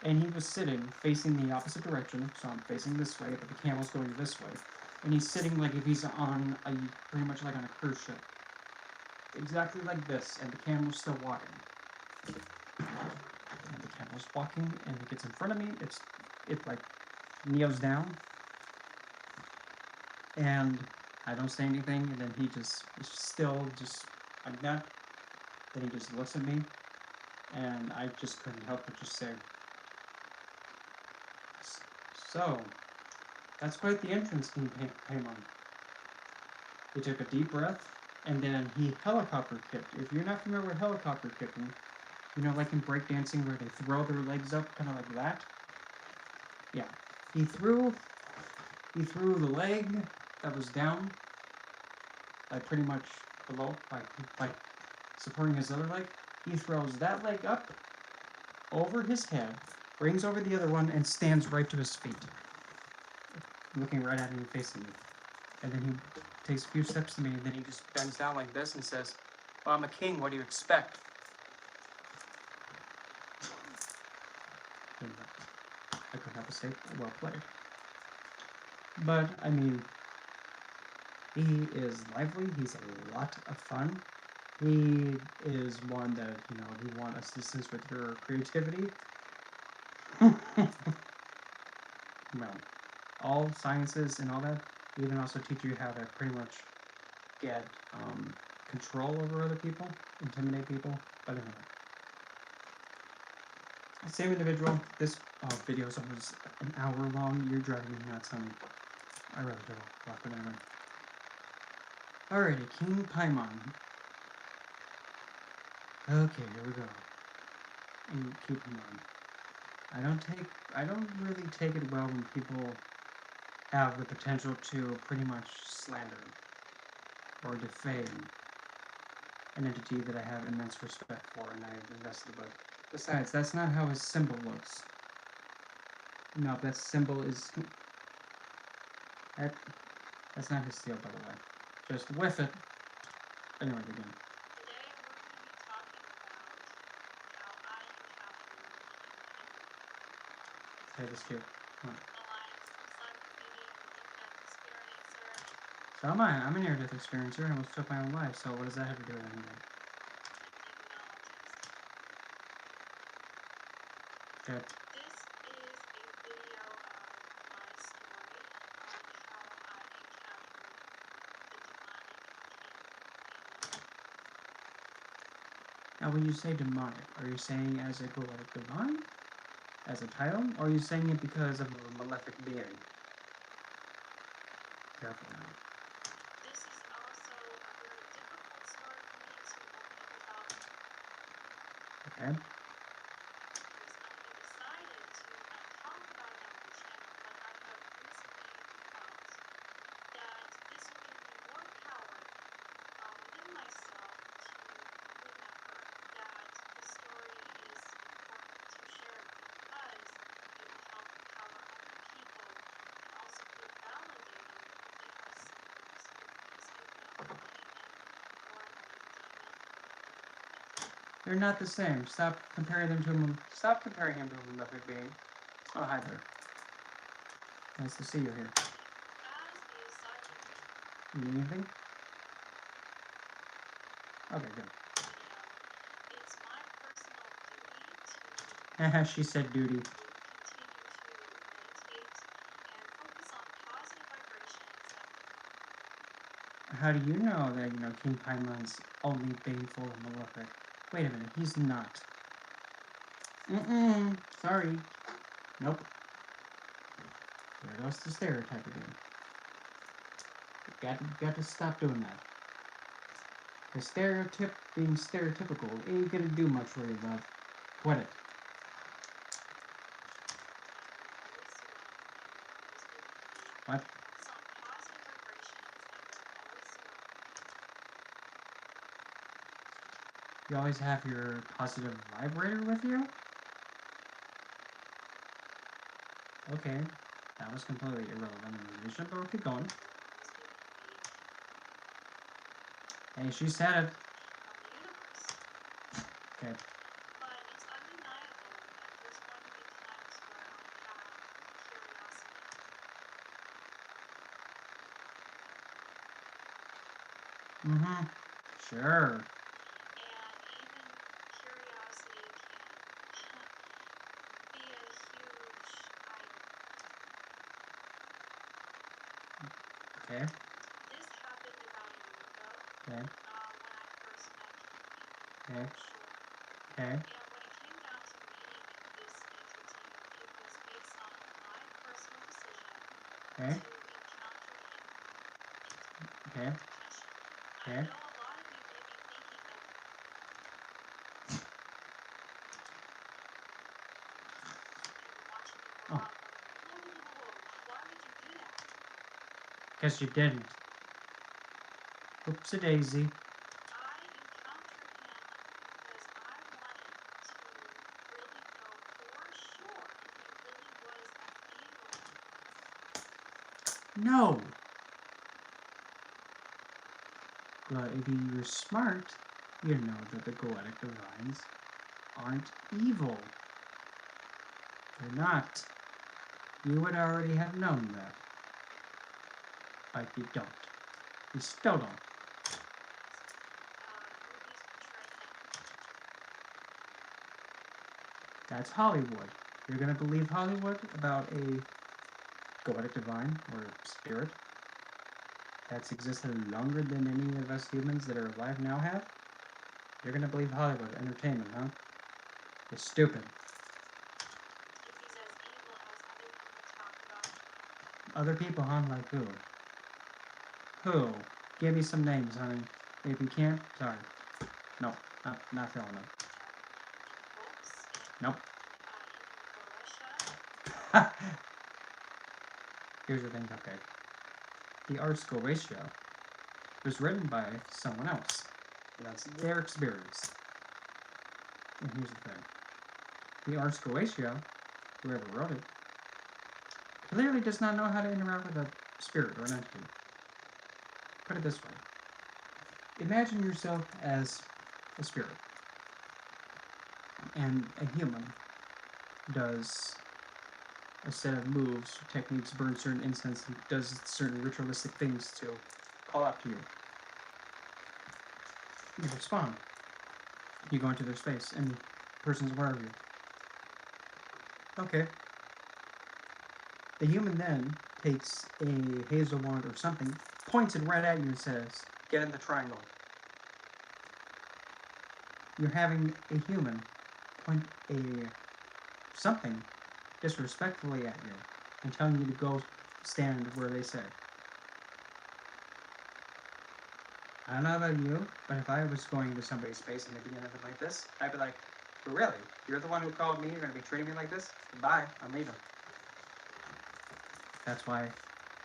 Speaker 1: And he was sitting facing the opposite direction, so I'm facing this way, but the camel's going this way. And he's sitting like if he's on pretty much like on a cruise ship. Exactly like this, and the camel's still walking. And the camel's walking, and it gets in front of me, it like kneels down. And I don't say anything, and then he just is still just like that. Then he just looks at me, and I just couldn't help but just say, "So, that's quite the entrance, King Paimon." He took a deep breath, and then he helicopter kicked. If you're not familiar with helicopter kicking, you know, like in breakdancing where they throw their legs up, kind of like that. Yeah, he threw the leg that was down, like pretty much below, like supporting his other leg. He throws that leg up over his head, brings over the other one, and stands right to his feet, looking right at me and facing me. And then he takes a few steps to me, and then he just bends down like this and says, "Well, I'm a king, what do you expect?" And I couldn't help but say, "Well played." But, I mean, he is lively, he's a lot of fun. He is one that, you know, he wants assistance with your creativity. Well, all sciences and all that, even also teach you how to pretty much get control over other people, intimidate people. But anyway, same individual. This video is almost an hour long. You're driving me nuts, honey. I really do. But anyway. Alrighty, King Paimon. Okay, here we go. And keep in mind, I don't really take it well when people have the potential to pretty much slander or defame an entity that I have immense respect for and I've invested with. Besides, that's not how his symbol looks. No, that symbol is... That's not his seal, by the way. Just whiff it. Anyway, begin.
Speaker 2: Today we're going to be talking about how I encountered
Speaker 1: Hey, this kid. Come on.
Speaker 2: Alliance Encyclopedia and Experiencer.
Speaker 1: So am I. I'm a near-death experiencer and almost took my own life, so what does that have to do with anything?
Speaker 2: Demonologist.
Speaker 1: Okay.
Speaker 2: This is a video of my story on how I encountered the demonic king.
Speaker 1: Now, when you say demonic, are you saying as a poetic divine? As a title? Or are you saying it because of a malefic being? Careful now.
Speaker 2: This is also a very difficult story for me to open up about.
Speaker 1: Okay.
Speaker 2: Because I decided to talk about it on my channel, but I have recently found that this will give me more power within myself to remember that the story is important to share because it will help empower other people and also feel validated if they have similar experience, if not Paimon or another demon
Speaker 1: They're not the same. Stop comparing him to a malefic being. Oh, hi there. Nice to see you here.
Speaker 2: As is Sergeant.
Speaker 1: You need anything? Okay, good.
Speaker 2: It's my personal duty to
Speaker 1: She said duty.
Speaker 2: continue to meditate and focus on positive vibrations that
Speaker 1: How do you know that, King Paimon's only baneful and malefic? Wait a minute, he's not. Sorry. Nope. There goes the stereotype again. Got to stop doing that. The being stereotypical ain't gonna do much for you, love. Quit it. What?
Speaker 2: focus on positive vibrations that will always surround you.
Speaker 1: You always have your positive vibrator with you? Okay. That was completely irrelevant information, but we'll keep going. Hey, she said it.
Speaker 2: Of the universe.
Speaker 1: Okay.
Speaker 2: But it's undeniable that there's going to be times where I have curiosity.
Speaker 1: Sure.
Speaker 2: And even curiosity can be a huge item.
Speaker 1: Okay.
Speaker 2: This happened about a year ago
Speaker 1: Okay.
Speaker 2: when I first met
Speaker 1: Okay.
Speaker 2: Shore.
Speaker 1: Okay.
Speaker 2: And when it came down to meeting this entity, it was based on my personal decision
Speaker 1: Okay.
Speaker 2: to encounter him
Speaker 1: Okay.
Speaker 2: intentionally.
Speaker 1: Okay.
Speaker 2: I know a lot of you may be thinking that and watching me for a
Speaker 1: Oh.
Speaker 2: while, whoa, why would you do that?
Speaker 1: Guess you didn't. Oopsie daisy.
Speaker 2: I encountered him because I wanted to really know for sure if he really was that evil.
Speaker 1: No. Well, if you were smart, you know that the Goetic Divines aren't evil. They're not. You would already have known that. But you don't. You still don't.
Speaker 2: Movies portray him.
Speaker 1: That's Hollywood. You're gonna believe Hollywood about a Goetic Divine or a spirit that's existed longer than any of us humans that are alive now have? You're gonna believe Hollywood entertainment, huh? You're stupid.
Speaker 2: If he's as evil as other people talk about.
Speaker 1: Other people, huh? Like who? Who? Give me some names, honey. If you can't, sorry. No, not feeling it.
Speaker 2: Books,
Speaker 1: Nope.
Speaker 2: in Russia.
Speaker 1: Here's the thing, okay. The Ars Goetia was written by someone else. That's their experience. And here's the thing. The Ars Goetia, whoever wrote it, clearly does not know how to interact with a spirit or an entity. Put it this way. Imagine yourself as a spirit. And a human does a set of moves, techniques, burns certain incense, and does certain ritualistic things to call out to you. You respond. You go into their space, and the person's aware of you. Okay. The human then takes a hazel wand or something, points it right at you and says, "Get in the triangle." You're having a human point a something disrespectfully at you and telling you to go stand where they say. I don't know about you, but if I was going into somebody's space and they began anything like this, I'd be like, "Really? You're the one who called me? You're going to be treating me like this? Goodbye. I'm leaving." That's why,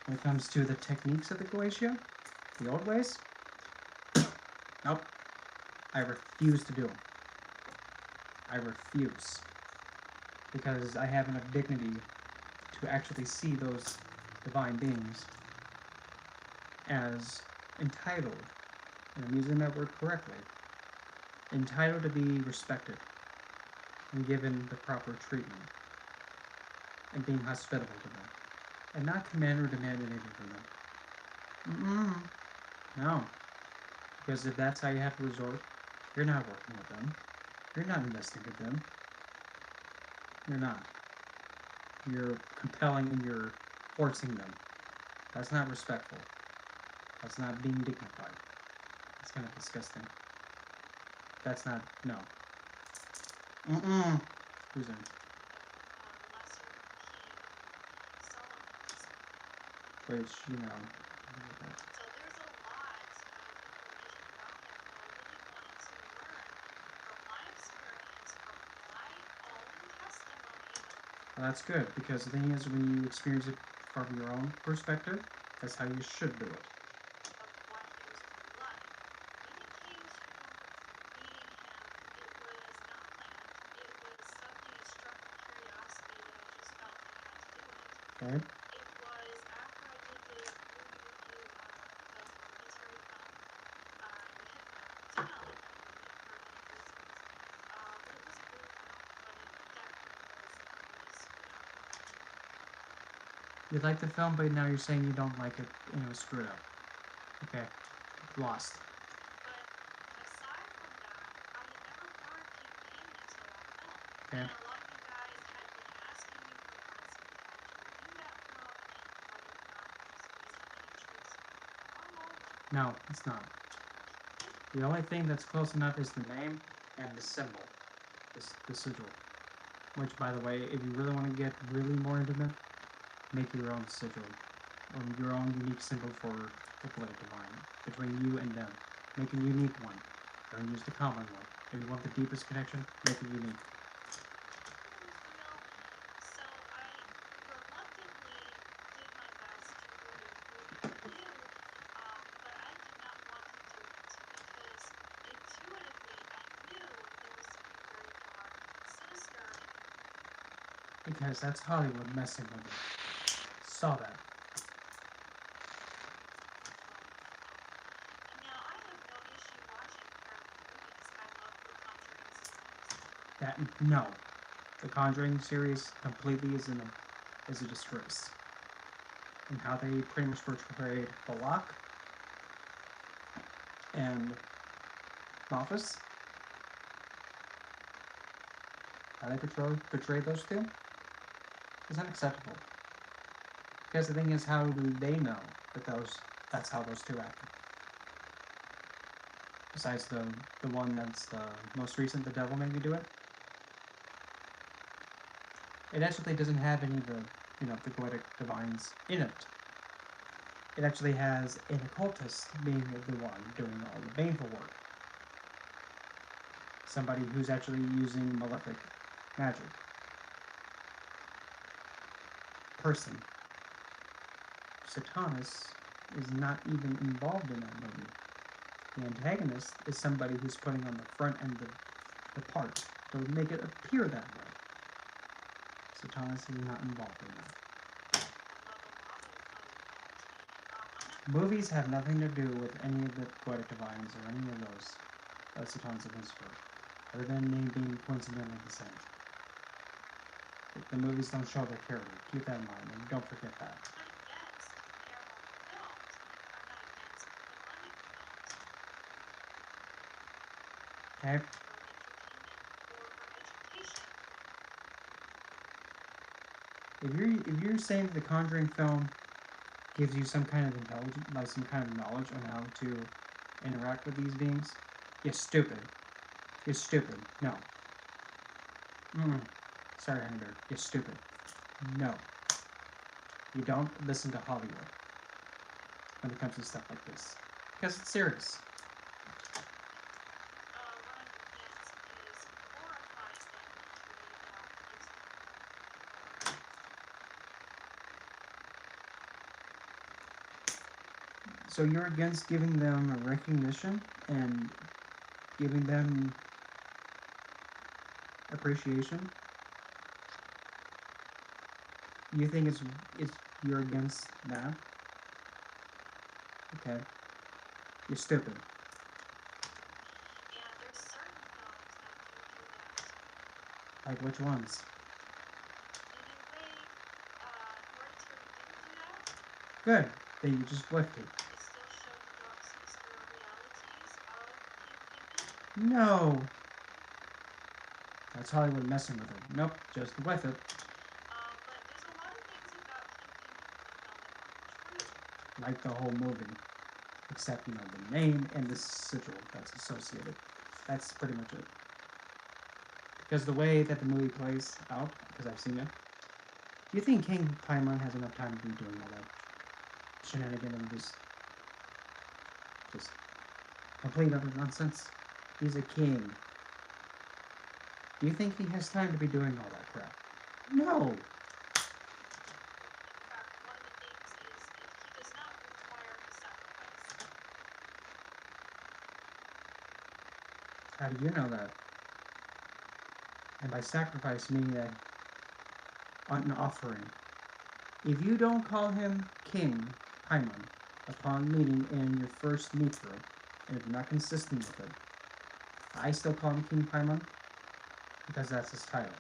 Speaker 1: when it comes to the techniques of the Goetia, the old ways, nope. I refuse to do them. I refuse. Because I have enough dignity to actually see those divine beings as entitled, and I'm using that word correctly, entitled to be respected and given the proper treatment and being hospitable to them and not command or demand anything from them. No. Because if that's how you have to resort, you're not working with them. You're not investing with them. You're not. You're compelling and you're forcing them. That's not respectful. That's not being dignified. It's kind of disgusting. That's not, no. Who's in? Which, you know.
Speaker 2: So there's a lot of information about him, but I really wanted to learn from my experience, from my own testimony.
Speaker 1: Well, that's good, because the thing is, when you experience it from your own perspective, that's how you should do it.
Speaker 2: Of what he was really like. When it came to meeting him, it was not planned. It was suddenly a struck of curiosity that I just felt like I had to do it.
Speaker 1: Okay?
Speaker 2: It was after I did the movie review of the hereditary film. I did not like that movie for many reasons. But it was a good film, but it definitely was really screwed up.
Speaker 1: You like the film, but now you're saying you don't like it, and it was screwed up. Okay. Lost.
Speaker 2: But aside from that, I had never heard his name until that film.
Speaker 1: Okay.
Speaker 2: And a lot of you guys had been asking me for months if I had to review that film and whether or not it was based on any truths.
Speaker 1: No, it's not. The only thing that's close enough is the name and the symbol. The sigil. Which, by the way, if you really want to get really more intimate, make your own sigil. Or your own unique symbol for the Covellite divine. Between you and them. Make a unique one. Don't use the common one. If you want the deepest connection, make it unique.
Speaker 2: So I reluctantly did my best to do a movie review, but I did not want to do it because intuitively I knew there was something very dark and sinister in it.
Speaker 1: Because that's Hollywood messing with it. Saw that.
Speaker 2: And now I have no issue watching paranormal movies. I love the Conjuring series.
Speaker 1: No. The Conjuring series completely is a disgrace. And how they pretty much portrayed Balak and Malthus. How they portrayed those two is unacceptable. Because the thing is, how do they know that that's how those two acted? Besides the one that's the most recent, The Devil Made Me Do It. It actually doesn't have any of the, the Goetic divines in it. It actually has an occultist being the one doing all the baneful work. Somebody who's actually using malefic magic. Person. Satanus is not even involved in that movie. The antagonist is somebody who's putting on the front end of the part to make it appear that way. Satanus is not involved in that. Movies have nothing to do with any of the Goetic divines or any of those Satan's of his work, other than name being coincidentally the same. The movies don't show their character. Keep that in mind, and don't forget that. Okay. If you're saying that the Conjuring film gives you some kind of intelligence, like some kind of knowledge on how to interact with these beings, you're stupid. You're stupid. No. Sorry, Honeybear. You're stupid. No. You don't listen to Hollywood when it comes to stuff like this. Because it's serious. So you're against giving them a recognition and giving them appreciation? You think it's you're against that? Okay. You're stupid.
Speaker 2: And there's certain
Speaker 1: Like which ones?
Speaker 2: In a way, Hereditary didn't do that.
Speaker 1: Good. Then you just whiffed it.
Speaker 2: It still showed the dark, sinister realities of King Pippin.
Speaker 1: No. That's Hollywood messing with it. Nope, just whiff it.
Speaker 2: But there's a lot of things about King Pippin that found that aren't true.
Speaker 1: Like the whole movie. Except, the name and the sigil that's associated. That's pretty much it. Because the way that the movie plays out, because I've seen it, do you think King Paimon has enough time to be doing all that shenanigan and just complete utter nonsense? He's a king. Do you think he has time to be doing all that crap? No.
Speaker 2: In fact, one of the things is he does not require a sacrifice.
Speaker 1: How do you know that? And by sacrifice, meaning that an offering. If you don't call him King Paimon upon meeting in your first meet through, and if you're not consistent with it, I still call him King Paimon because that's his title.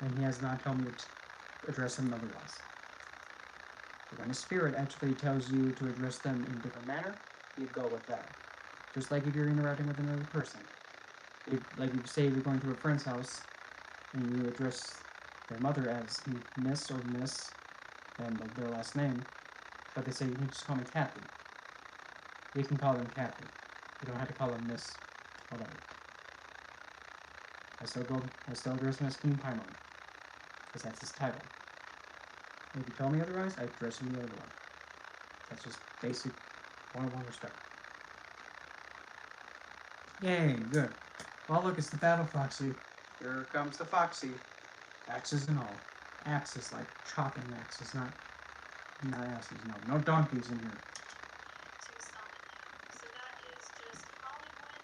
Speaker 1: And he has not told me to address him otherwise. But when a spirit actually tells you to address them in a different manner, you go with that. Just like if you're interacting with another person. Like you say you're going to a friend's house and you address their mother as Miss or Miss and their last name, but they say you can just call me Kathy. You can call them Kathy. You don't have to call them Miss whatever. I still address him as King Paimon. Because that's his title. And if you tell me otherwise, I address him the other way. That's just basic one-on-one respect. Yay, good. Well, look, it's the Battle Foxy. Here comes the Foxy. Axes and all. Axes, like chopping axes, not asses, no. No donkeys in here.
Speaker 2: To summon him. So that is just Hollywood.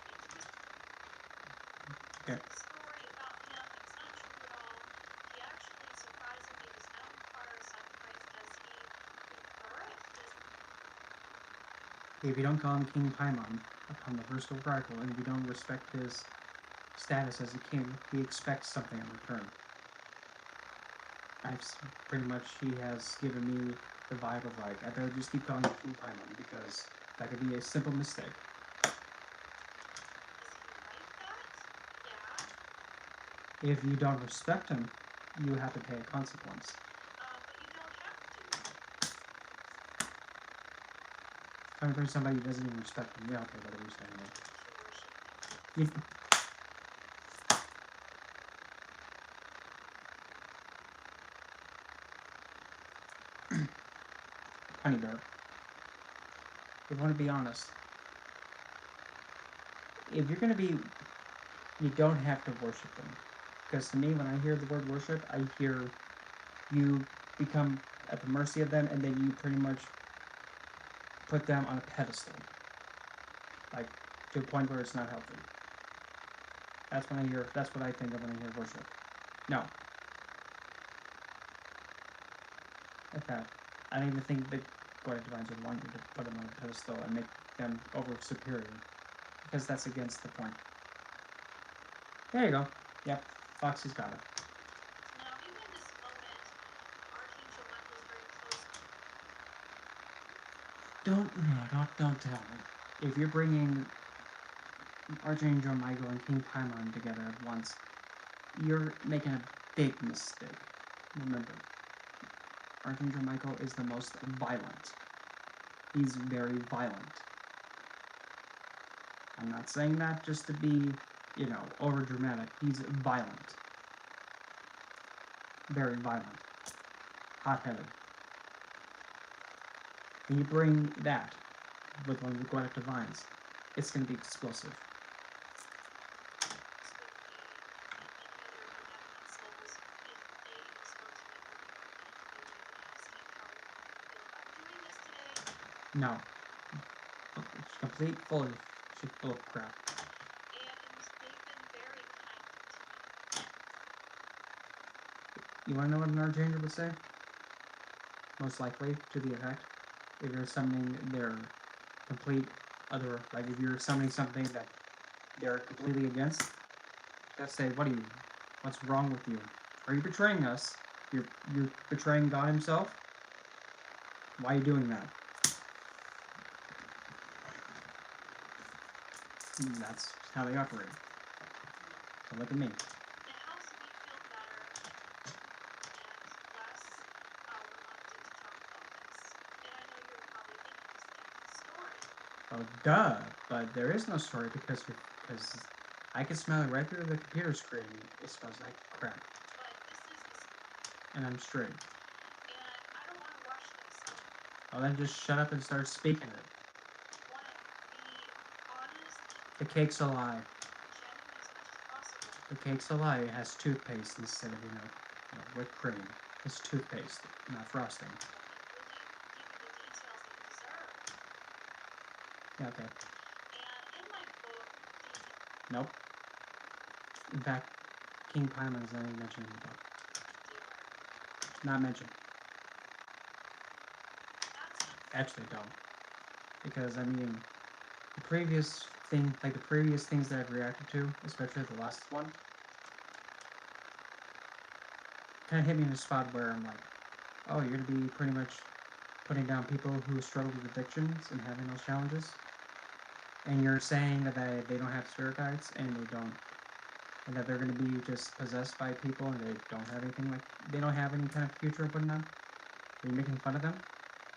Speaker 1: Okay.
Speaker 2: Story about him. It's not true at all. He actually, surprisingly, does not require a sacrifice. Does he prefer it?
Speaker 1: If you don't call him King Paimon upon the first article, and if you don't respect his status as a king, he expects something in return. Pretty much, he has given me the vibe of like, I better just keep calling him King Paimon because that could be a simple mistake.
Speaker 2: Is he like that? Yeah.
Speaker 1: If you don't respect him, you have to pay a consequence.
Speaker 2: But you don't have to.
Speaker 1: Coming from somebody who doesn't even respect him, yeah, okay, whatever you're saying.
Speaker 2: To worship him.
Speaker 1: Honey bear. If you want to be honest, if you're going to be, you don't have to worship him. Because to me, when I hear the word worship, I hear you become at the mercy of them, and then you pretty much put them on a pedestal. Like, to a point where it's not healthy. That's what I think of when I hear worship. No. Like that. I don't even think that Poetic Divines would want you to put them on a pedestal and make them over superior. Because that's against the point. There you go. Yep. Foxy's got it.
Speaker 2: Now, even in this moment, Archangel Michael is very close.
Speaker 1: Don't tell me. If you're bringing Archangel Michael and King Paimon together at once, you're making a big mistake. Remember, Archangel Michael is the most violent. He's very violent. I'm not saying that just to be, over dramatic. He's violent. Very violent. Hot-headed. When you bring that with one of the Poetic Divines, it's going to be explosive. No. It's complete full of crap.
Speaker 2: And they've been very kind to me.
Speaker 1: You want to know what an Archangel would say? Most likely, to the effect. If you're summoning their complete other, like if you're summoning something that they're completely against, they'll say, what are you, What's wrong with you? Are you betraying us? You're betraying God himself? Why are you doing that? And that's how they operate. So look at me.
Speaker 2: It helps me feel better and less reluctant to talk about this. And I know you're probably thinking the same story.
Speaker 1: Oh, duh. But there is no story because I can smell it right through the computer screen. It smells like crap.
Speaker 2: But this is the story.
Speaker 1: And I'm straight.
Speaker 2: And I don't want to rush this.
Speaker 1: Well, then just shut up and start speaking it.
Speaker 2: I want to be honest,
Speaker 1: The cake's a lie.
Speaker 2: genuine as much as possible.
Speaker 1: The cake's a lie. It has toothpaste instead of, whipped cream. It's toothpaste, not frosting.
Speaker 2: Let me really give you the details that you deserve.
Speaker 1: Yeah, okay.
Speaker 2: And in my book,
Speaker 1: Nope. In fact, King Paimon is not even mentioned in the book. Not mentioned. Actually, don't. Because, I mean, the previous things that I've reacted to, especially the last one, kind of hit me in a spot where I'm like, oh, you're going to be pretty much putting down people who struggle with addictions and having those challenges. And you're saying that they don't have spirit guides, and they don't, and that they're going to be just possessed by people, and they don't have anything they don't have any kind of future putting them. Are you making fun of them?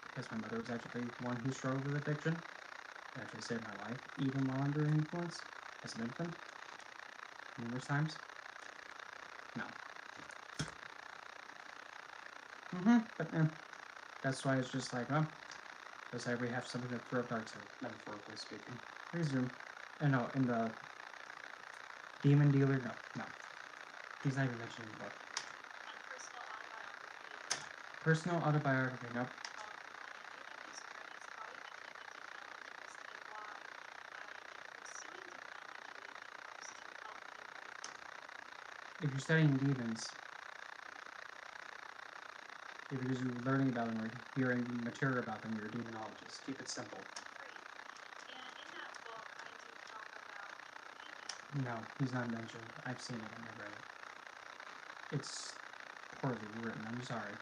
Speaker 1: Because my mother was actually one who struggled with addiction. It actually saved my life, even while under influence, as an infant, numerous times. No. But that's why it's just like, oh, does we have something to throw darts at, metaphorically speaking. Resume. No, in the Demon Dealer, no. He's not even mentioned in the book. Personal autobiography, nope. If you're studying demons, if you're just learning about them or hearing material about them, you're a demonologist. Keep it simple. No, he's not mentioned. I've seen it, I've read it. It's poorly written, I'm sorry.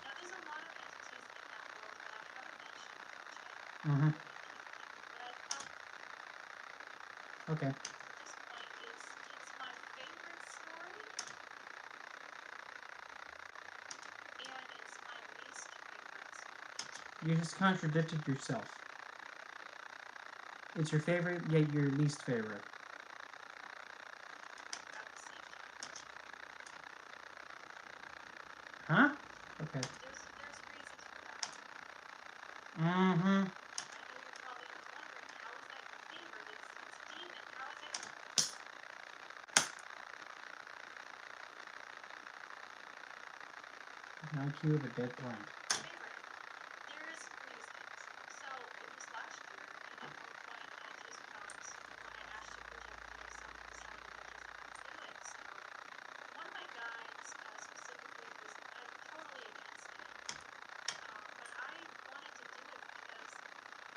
Speaker 2: Now, there's a lot of entities in that world that I haven't mentioned, but I felt
Speaker 1: Okay.
Speaker 2: at this point it's my favorite story, and it's my least favorite story.
Speaker 1: You just contradicted yourself. It's your favorite, yet your least favorite.
Speaker 2: At the same time.
Speaker 1: Huh? Okay.
Speaker 2: There's reasons for that.
Speaker 1: Mm-hmm.
Speaker 2: I know you're probably wondering, how is that your favorite? It's demon. How is that?
Speaker 1: An IQ of a dead blank.
Speaker 2: Favorite. There's reasons. So it was last year, and at one point I just felt when I asked to project for myself, I decided I just had to do it. So one of my guides specifically was totally against it, but I wanted to do it because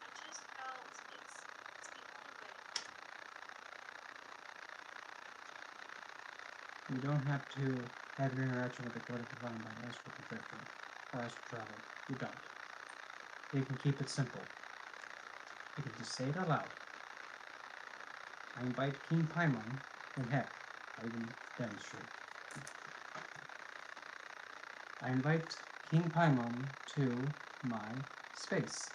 Speaker 2: I just felt it's the only way.
Speaker 1: You don't have to have your interaction with the code defined by astral projection or astral travel. You don't. You can keep it simple. You can just say it out loud. I invite King Paimon, and heck, I even demonstrate. I invite King Paimon to my space.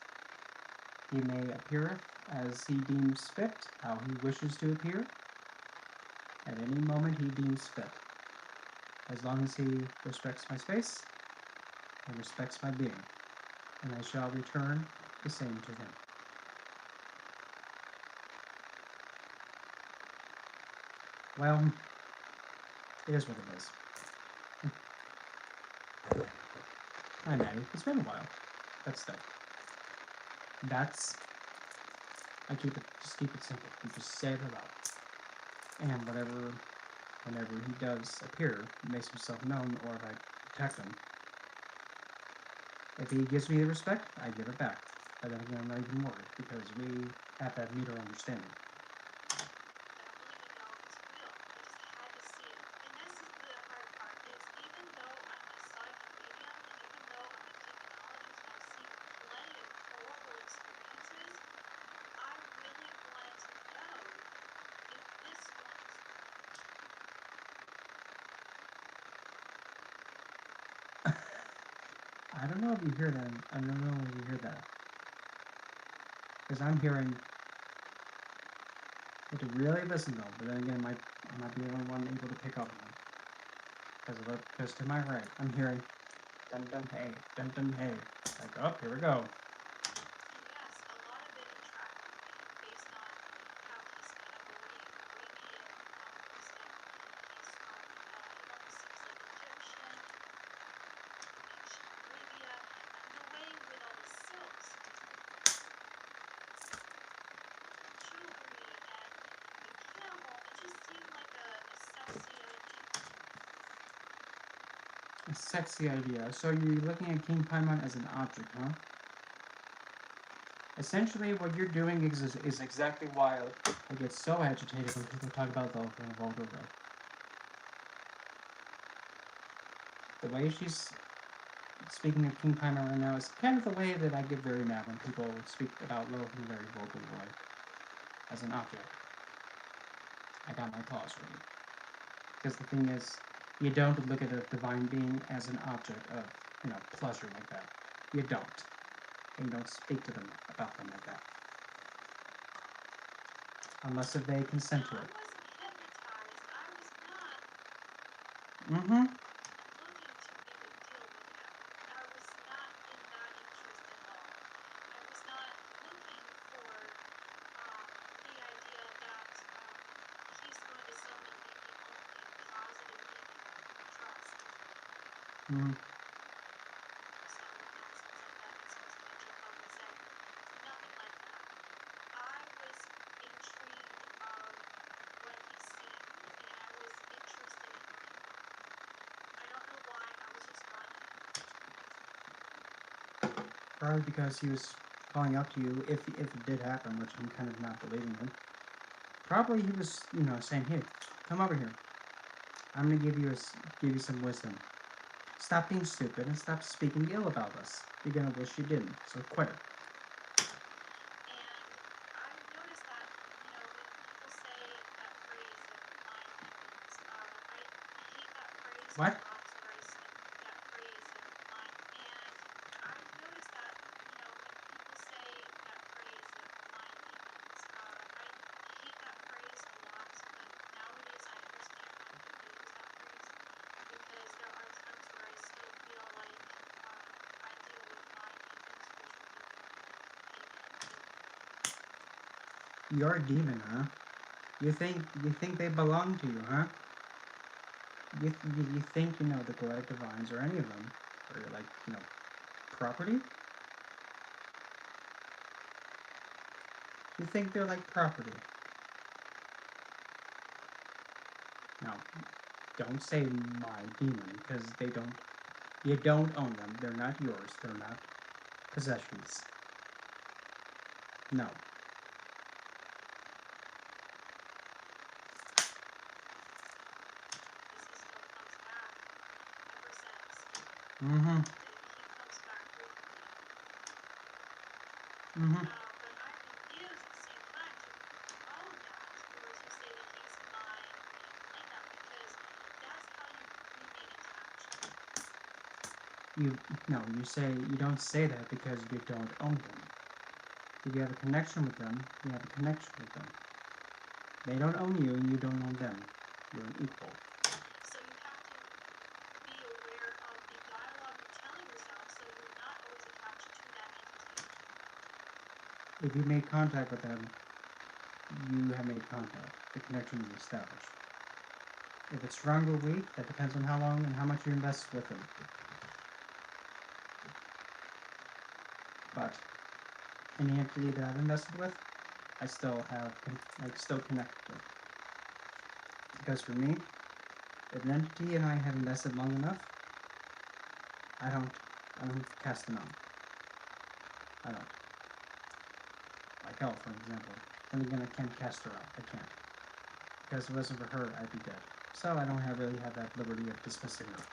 Speaker 1: He may appear as he deems fit, how he wishes to appear, at any moment he deems fit. As long as he respects my space and respects my being, and I shall return the same to him. Well, it is what it is. Hi, Maddie. It's been a while. But still. I just keep it simple. You just say it aloud. And whenever he does appear, makes himself known, or if I protect him, if he gives me the respect, I give it back. But then again, I'm not even worried, because we have that mutual understanding.
Speaker 2: I don't even know if it's real. I just had to see it. And
Speaker 1: I don't know if you hear that. I don't know if you hear that. Because I'm hearing. You have to really listen though, but then again, I might be the only one able to pick up on it. Because to my right, I'm hearing dun dun hey, dun dun hey. Like, oh, here we go.
Speaker 2: Yes, a lot of it attracted me based on how he's kind of very Arabian, almost like he's from, he almost seems like Egyptian, ancient Arabia, and the way with all the silks, jewelry, and the camel, it just seemed like a sexy idea.
Speaker 1: A sexy idea. So you're looking at King Paimon as an object, huh? Essentially, what you're doing is exactly why I get so agitated when people talk about the vulgar way. The way she's speaking of King Paimon right now is kind of the way that I get very mad when people speak about love in a very vulgar way. As an object. I got my claws ready. Because the thing is, you don't look at a divine being as an object of, pleasure like that. You don't. And you don't speak to them about them like that. Unless if they consent to
Speaker 2: Now, I
Speaker 1: it.
Speaker 2: wasn't hypnotized. I was not
Speaker 1: Mm-hmm.
Speaker 2: looking to make a deal with him. I was not in that interest at all. I was not looking for the idea that he's going to suddenly make me only positive people trust.
Speaker 1: Mm-hmm.
Speaker 2: Some nonsense like that that someone's going to jump up and say. Nothing like that. I was intrigued of what he seemed, and I was interested in learning more. I don't know why, I was just running.
Speaker 1: Probably because he was calling out to you, if it did happen, which I'm kind of not believing in. Probably he was, saying, hey, come over here. I'm gonna give you some wisdom. Stop being stupid and stop speaking ill about us. You're gonna wish you didn't, so quit it.
Speaker 2: And I've noticed that, when people say that phrase of mind demons, I hate that phrase.
Speaker 1: What?
Speaker 2: That phrase of mind. And I've noticed that, when people say that phrase of mind demons, I hate that phrase a lot, but nowadays I understand why people use that phrase because there are times where I still feel like I deal with mind demons, which would be
Speaker 1: You're a demon, huh? You think they belong to you, huh? You think, the Galactic Divines or any of them are like, property? You think they're like property. Now, don't say my demon, because you don't own them. They're not yours. They're not possessions. No.
Speaker 2: because he still comes back ever since.
Speaker 1: Mm-hmm.
Speaker 2: He comes back frequently.
Speaker 1: Mm-hmm.
Speaker 2: But I refuse at the same time to own that or to say that he's mine and claim that because that's how you remain attached.
Speaker 1: You don't say that because you don't own them. If you have a connection with them, you have a connection with them. They don't own you and you don't own them. You're an equal.
Speaker 2: So you have to be aware of the dialogue you're telling yourself so you're not always attached to that entity.
Speaker 1: If you made contact with them, you have made contact. The connection is established. If it's strong or weak, that depends on how long and how much you invest with them. But any entity that I've invested with, I still connect with. Because for me, if an entity and I have invested long enough, I don't cast them out. I don't. Like hell, for example. Then again, I can't cast her out. I can't. Because if it wasn't for her, I'd be dead. So I don't really have that liberty of dismissing her.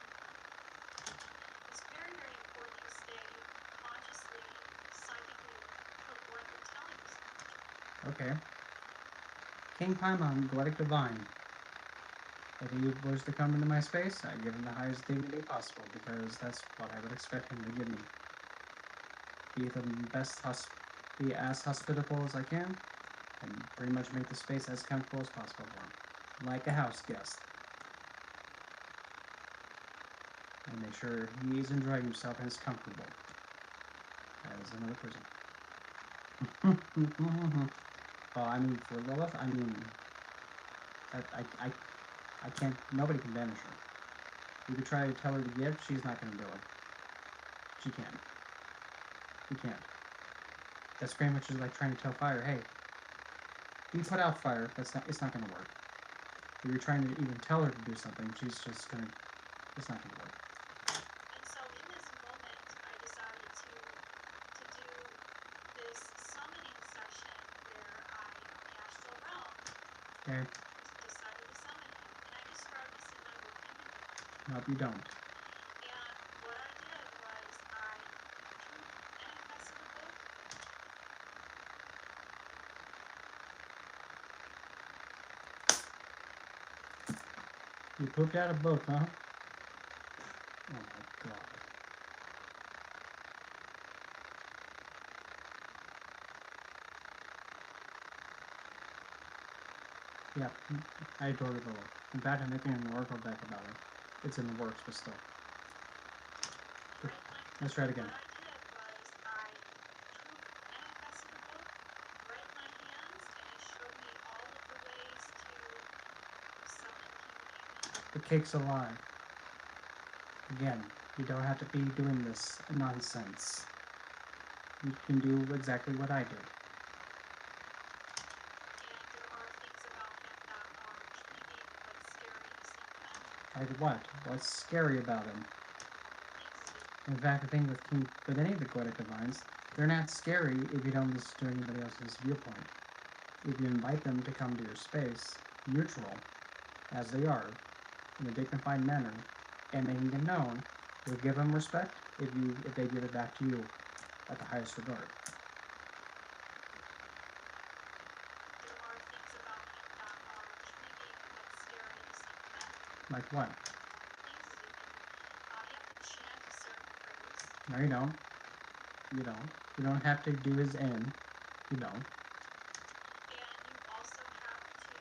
Speaker 2: It's very, very important you stay consciously, psychically with what you're telling yourself.
Speaker 1: Okay. King Paimon, Poetic Divine. If he was to come into my space, I'd give him the highest dignity possible because that's what I would expect him to give me. Be as hospitable as I can, and pretty much make the space as comfortable as possible for him, like a house guest. And make sure he's enjoying himself and is comfortable as another person. Well, I mean, for Lilith, I mean, I can't, nobody can banish her. You could try to tell her to give, she's not going to do it. She can't. You can't. That's pretty much just like trying to tell fire, hey, you put out fire, it's not going to work. If you're trying to even tell her to do something, she's just going to, it's not going to work.
Speaker 2: And so in this moment, I decided to do this summoning session where I, on the astral realm,
Speaker 1: Okay?
Speaker 2: decided to summon him. And I described this in my book Image.
Speaker 1: Nope, you don't.
Speaker 2: And what I did was I manifested a book.
Speaker 1: You pooped out a book, huh? Oh my god. Yeah, I adore the book. In fact, I'm making an oracle deck about it. It's in the works, but still. Let's try it again.
Speaker 2: What I did was I manifested a book right in my hands, and it showed me all of the ways to summon King Paimon.
Speaker 1: The cake's a lie. Again, you don't have to be doing this nonsense. You can do exactly what I did.
Speaker 2: And there are things about him that are intriguing but scary at the same time.
Speaker 1: Like what? What's scary about him?
Speaker 2: Things
Speaker 1: In fact, the thing with any of the Goetic divines, they're not scary if you don't listen to anybody else's viewpoint. If you invite them to come to your space, neutral, as they are, in a dignified manner, and making it known, you'll give them respect if they give it back to you at the highest regard.
Speaker 2: there are things about him that are intriguing but scary at the same time.
Speaker 1: Like what?
Speaker 2: Things you have to chant a certain phrase.
Speaker 1: No, you don't. You don't. You don't have to do his end. You don't.
Speaker 2: And you also have to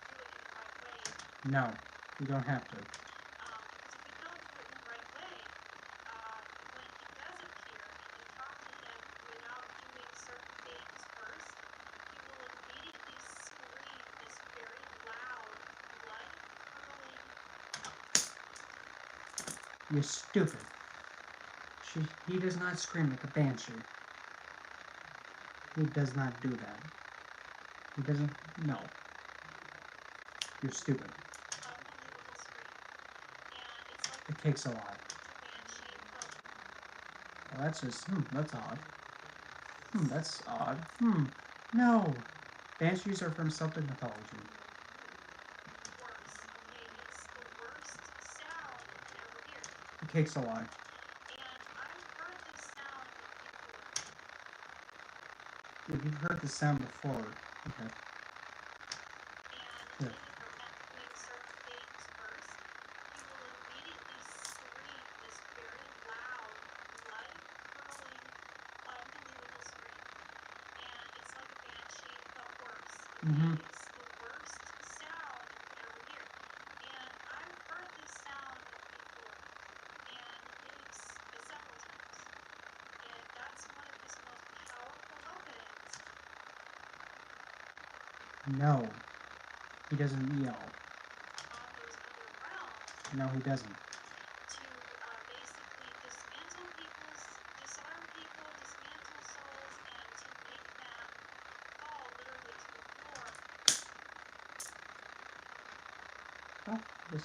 Speaker 2: do it in the right way.
Speaker 1: No, you don't have to.
Speaker 2: Because if you don't do it in the right way, when he does appear and you talk to him without doing certain things first, he will immediately scream this very loud, blood-curdling.
Speaker 1: You're stupid. He does not scream like a banshee. He does not do that. He doesn't. No. You're stupid.
Speaker 2: Unbelievable scream. And it's like
Speaker 1: It takes a lot.
Speaker 2: the banshee, but
Speaker 1: Well, that's just. That's odd. That's odd. No. Banshees are from Celtic mythology.
Speaker 2: worse, okay? It's the worst sound you could ever hear.
Speaker 1: It takes a lot.
Speaker 2: And I've heard this sound before.
Speaker 1: If you've heard the sound before, okay.
Speaker 2: And
Speaker 1: Yeah.
Speaker 2: if you're not doing certain things first, he will immediately scream this very loud, blood-curdling, unbelievable scream. And it's like a banshee, but worse.
Speaker 1: Mhm.
Speaker 2: It's the worst sound you could ever hear. And I've heard this sound before, and it's several times. And that's one of his most powerful openings.
Speaker 1: No. He doesn't yell.
Speaker 2: On those other realms
Speaker 1: No, he doesn't.
Speaker 2: to basically dismantle people's, disarm people, dismantle souls, and to make them fall literally to the floor.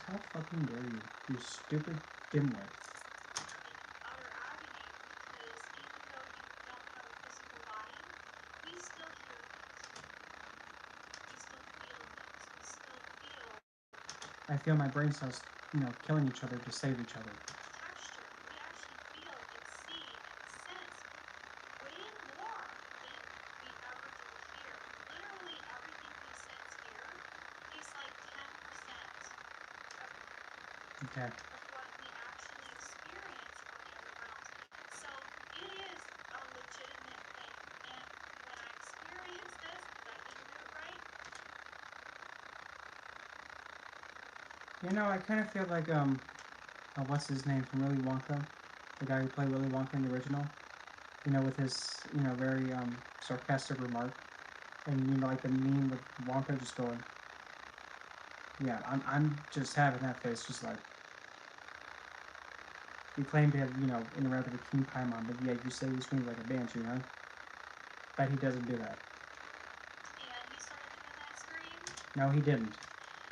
Speaker 1: How fucking dare you? You stupid dimwit.
Speaker 2: In utter agony, because even though you don't have a physical body, we still hear things. We still feel things. We still feel
Speaker 1: I feel my brain cells, killing each other to save each other.
Speaker 2: texture. We actually feel and see and sense way more than we ever do here. Literally everything we sense here is like 10%.
Speaker 1: Okay.
Speaker 2: of what we actually experience on the other realms. So it is a legitimate thing. And when I experienced this, because I didn't do it right,
Speaker 1: You know, I kind of feel like what's his name from Willy Wonka, the guy who played Willy Wonka in the original. You know, with his very sarcastic remark, and like the meme with Wonka just going, yeah, I'm just having that face, just like you claim to have interacted with King Paimon, but yet you say he screams like a banshee, huh? Bet he doesn't do that.
Speaker 2: and he started doing that scream,
Speaker 1: No, he didn't.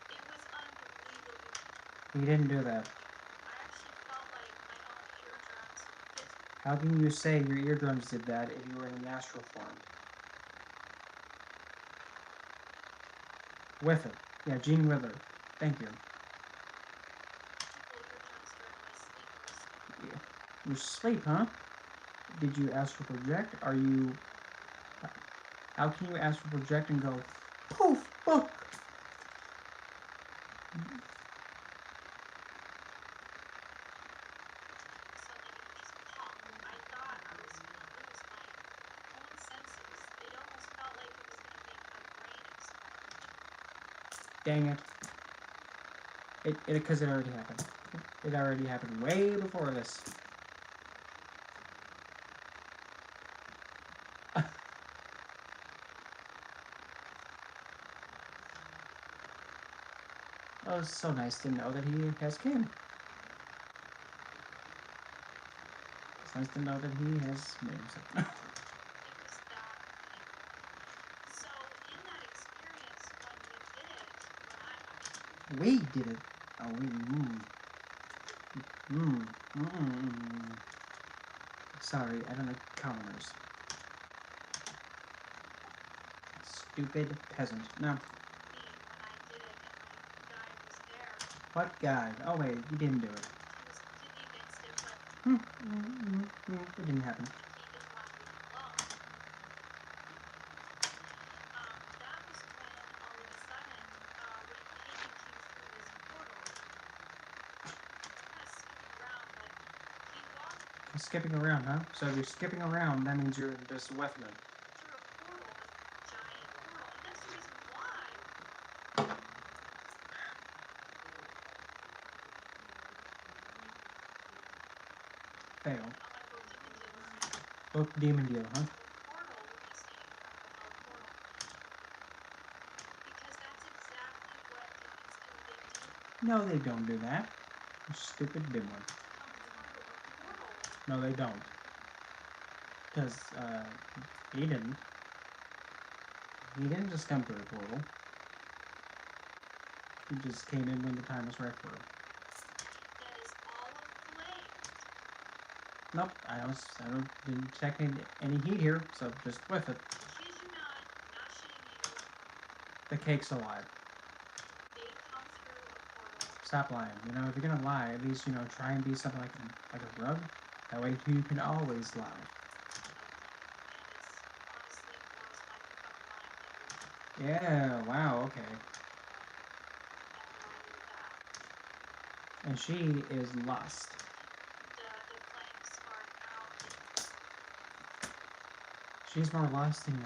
Speaker 2: it was unbelievable.
Speaker 1: He didn't do that.
Speaker 2: I actually felt like my own eardrums physically.
Speaker 1: How can you say your eardrums did that if you were in an astral form? With it. Yeah, Gene Wither. Thank you.
Speaker 2: People eardrums during my sleep.
Speaker 1: Yeah. You sleep, huh? Did you astral project? Are you... How can you astral project and go, poof, book?
Speaker 2: Something would just pop. I thought I was gonna lose my own senses. It almost felt like it was gonna make my brain explode.
Speaker 1: Dang it. Because it already happened. It already happened way before this. Oh, it's so nice to know that he has kin. It's nice to know that he has made himself.
Speaker 2: It was that painful. So in that experience, when we did it,
Speaker 1: We did it. Oh, we. Sorry, I don't like commoners. Stupid peasant. No.
Speaker 2: when I did it, and my guide was there.
Speaker 1: What guy? Oh wait, you didn't do it.
Speaker 2: He was completely against it, but
Speaker 1: It didn't happen.
Speaker 2: he didn't want to leave me alone. That was when all of a sudden, when Paimon came through this portal, kind of skipping around, but he walked
Speaker 1: Skipping around, huh? So if you're skipping around, that means you're just weapon.
Speaker 2: through a portal, a giant portal, and that's the reason why
Speaker 1: Fail.
Speaker 2: on my
Speaker 1: Book demon deal, huh?
Speaker 2: portal would be staying in front of a portal. Because that's exactly what demons do. They do
Speaker 1: No, they don't do that. You stupid dimwit.
Speaker 2: come through a portal.
Speaker 1: No, they don't. Because, he didn't. He didn't just come through a portal. He just came in when the time was right for him.
Speaker 2: That is all aflame.
Speaker 1: Nope, didn't detect any heat here, so just whiff it.
Speaker 2: Kid you not shitting you.
Speaker 1: The cake's alive.
Speaker 2: They come through a portal.
Speaker 1: Stop lying. You know, if you're gonna lie, at least, try and be something like a rug. That way you can always lie.
Speaker 2: And it's honestly blows my fucking mind.
Speaker 1: Yeah, wow, okay.
Speaker 2: And
Speaker 1: And she is lost.
Speaker 2: the flame sparked out.
Speaker 1: She's more lost than,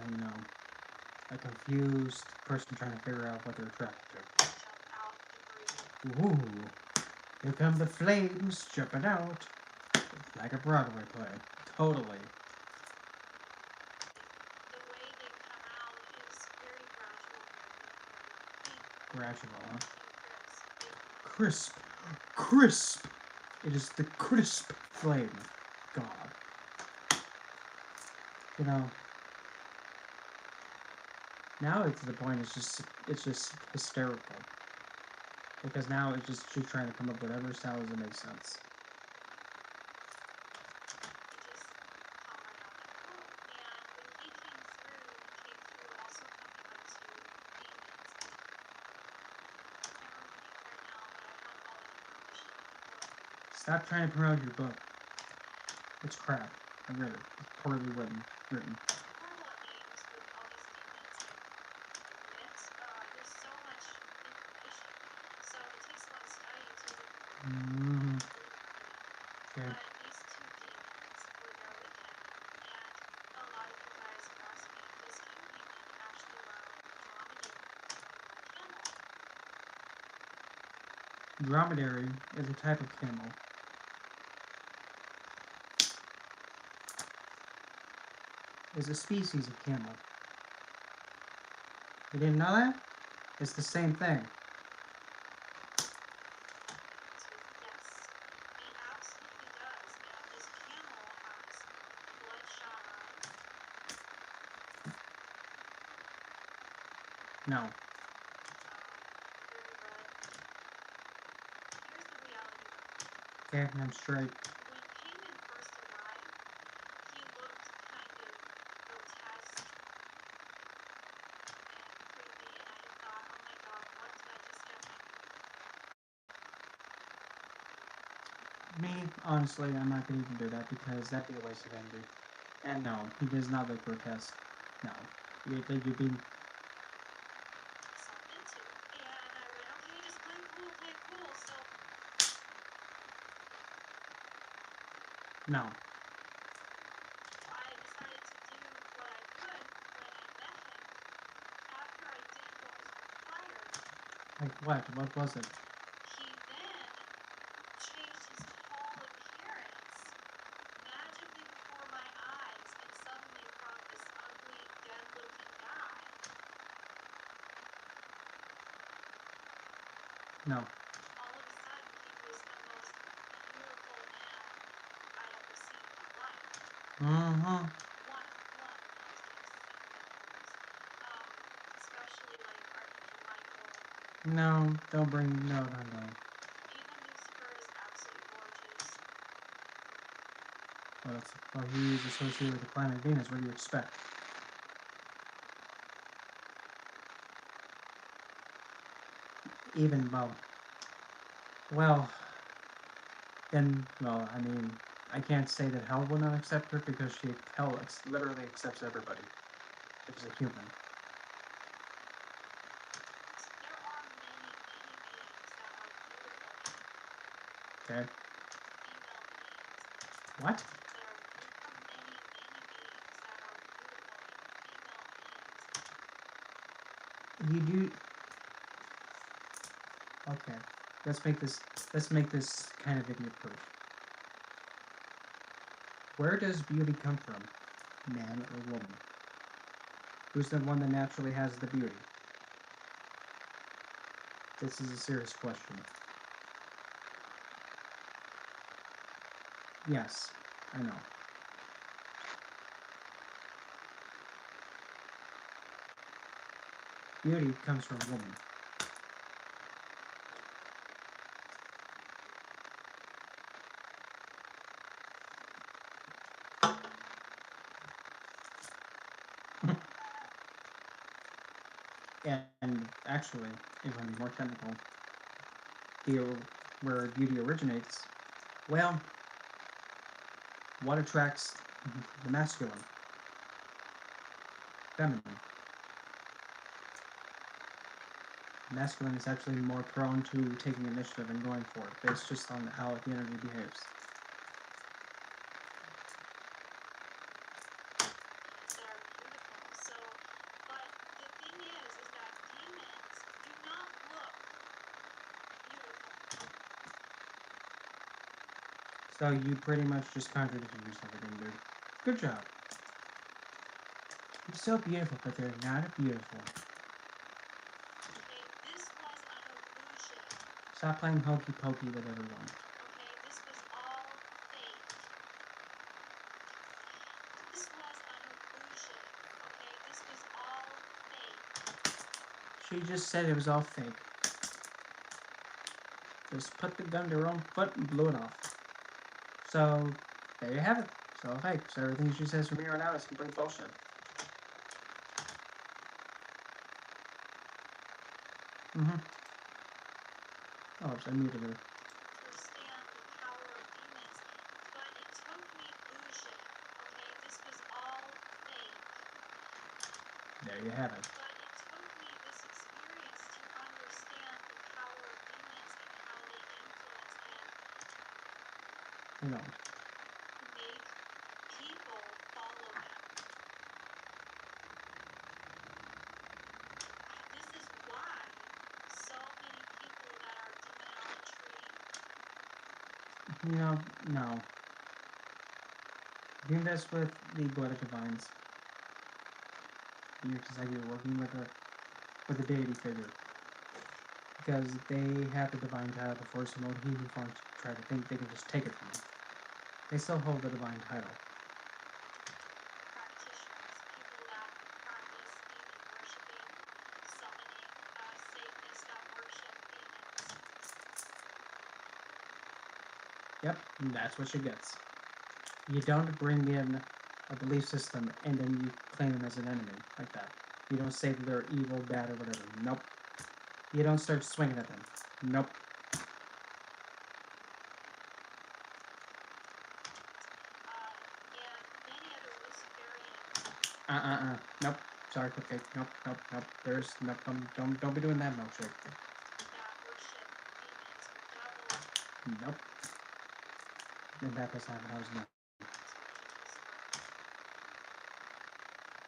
Speaker 1: a confused person trying to figure out what they're attracted to.
Speaker 2: Jump out the breeze.
Speaker 1: Ooh, here come the flames jumping out. Like a Broadway play. Totally.
Speaker 2: The way they come out is very gradual.
Speaker 1: Gradual, huh?
Speaker 2: Crisp.
Speaker 1: Crisp. Crisp! It is the crisp flame. God. Now it's to the point it's just hysterical. Because now it's just she's trying to come up with whatever sounds that make sense. Stop trying to promote your book. It's crap. I read it. It's poorly written. Mm-hmm. Okay.
Speaker 2: But these two demons were there with him, and a lot of you guys have asked me, does King Paimon actually ride a dromedary or a camel?
Speaker 1: Dromedary is a type of camel. Is a species of camel. You didn't know that? It's the same thing.
Speaker 2: Yes, he absolutely does. Now, this camel has bloodshot eyes.
Speaker 1: No.
Speaker 2: Very red. Here's the reality, though.
Speaker 1: Okay, I'm straight.
Speaker 2: When Paimon first arrived, he looked kind of grotesque and creepy, and I thought, oh my god, what did I just get into?
Speaker 1: Me, honestly, I'm not gonna even do that because that'd be a waste of energy. And no, he does not look grotesque. No. You think you'd be.
Speaker 2: Something into. And I went, okay, just play cool. So
Speaker 1: No.
Speaker 2: I decided to do what I could when I met him. After I did what was required,
Speaker 1: Like what? What was it?
Speaker 2: he then changed his whole appearance magically before my eyes, and suddenly from this ugly, dead-looking guy,
Speaker 1: No.
Speaker 2: all of a sudden he was the most beautiful man I'd ever seen in my life.
Speaker 1: Mm-hmm.
Speaker 2: One of the most, especially like Archangel Michael.
Speaker 1: No, don't bring. No.
Speaker 2: Even Lucifer is absolutely gorgeous.
Speaker 1: Well, he is associated with the planet Venus. What do you expect? Even, then, I mean, I can't say that hell will not accept her because hell literally accepts everybody. If it's a human.
Speaker 2: There are many, many beings that are beautiful.
Speaker 1: Okay.
Speaker 2: Female beings.
Speaker 1: What?
Speaker 2: There are many, many beings that are beautiful. Female beings.
Speaker 1: You do. Okay. Let's make this kind of idiot proof. Where does beauty come from? Man or woman? Who's the one that naturally has the beauty? This is a serious question. Yes, I know. Beauty comes from woman. And actually, if I'm more technical, where beauty originates, well, what attracts the masculine? Feminine. Masculine is actually more prone to taking initiative and going for it, based just on how the energy behaves.
Speaker 2: They're beautiful. So, but the thing is that demons do not look beautiful.
Speaker 1: So you pretty much just contradicted yourself again, dude. Good job. You're so beautiful, but they're not beautiful.
Speaker 2: Okay, this was an illusion.
Speaker 1: Stop playing hokey pokey with everyone.
Speaker 2: Okay, this was all fake. This was an illusion. Okay, this was all fake.
Speaker 1: She just said it was all fake. Just put the gun to her own foot and blew it off. So, there you have it. It's all fake. So everything she says from here on out is complete bullshit. Mm-hmm. Oh, oops, I muted her.
Speaker 2: Understand the power of demons, but it took me illusion. Okay, this was all fake.
Speaker 1: There you have it.
Speaker 2: But it took me this experience to understand the power of demons and how they influence and
Speaker 1: They don't.
Speaker 2: Make people follow them. This is why so many people that are demonology.
Speaker 1: No. If you invest with the Blooded Divines, you're just like you're working with a deity figure. Because they have the divine title before someone he who wants to try to think they can just take it from them. They still hold the divine title.
Speaker 2: Practitioners, people that practice demon worshiping, summoning, Satanists that worship demons.
Speaker 1: Yep, and that's what she gets. You don't bring in a belief system and then you claim them as an enemy like that. You don't say that they're evil, bad, or whatever. Nope. You don't start swinging at them. Nope.
Speaker 2: And many other Luciferian.
Speaker 1: Nope. Sorry, okay. Nope. There's nope. Don't be doing that milkshake.
Speaker 2: That worship demons or devils.
Speaker 1: Nope. And that does not happen. I was not.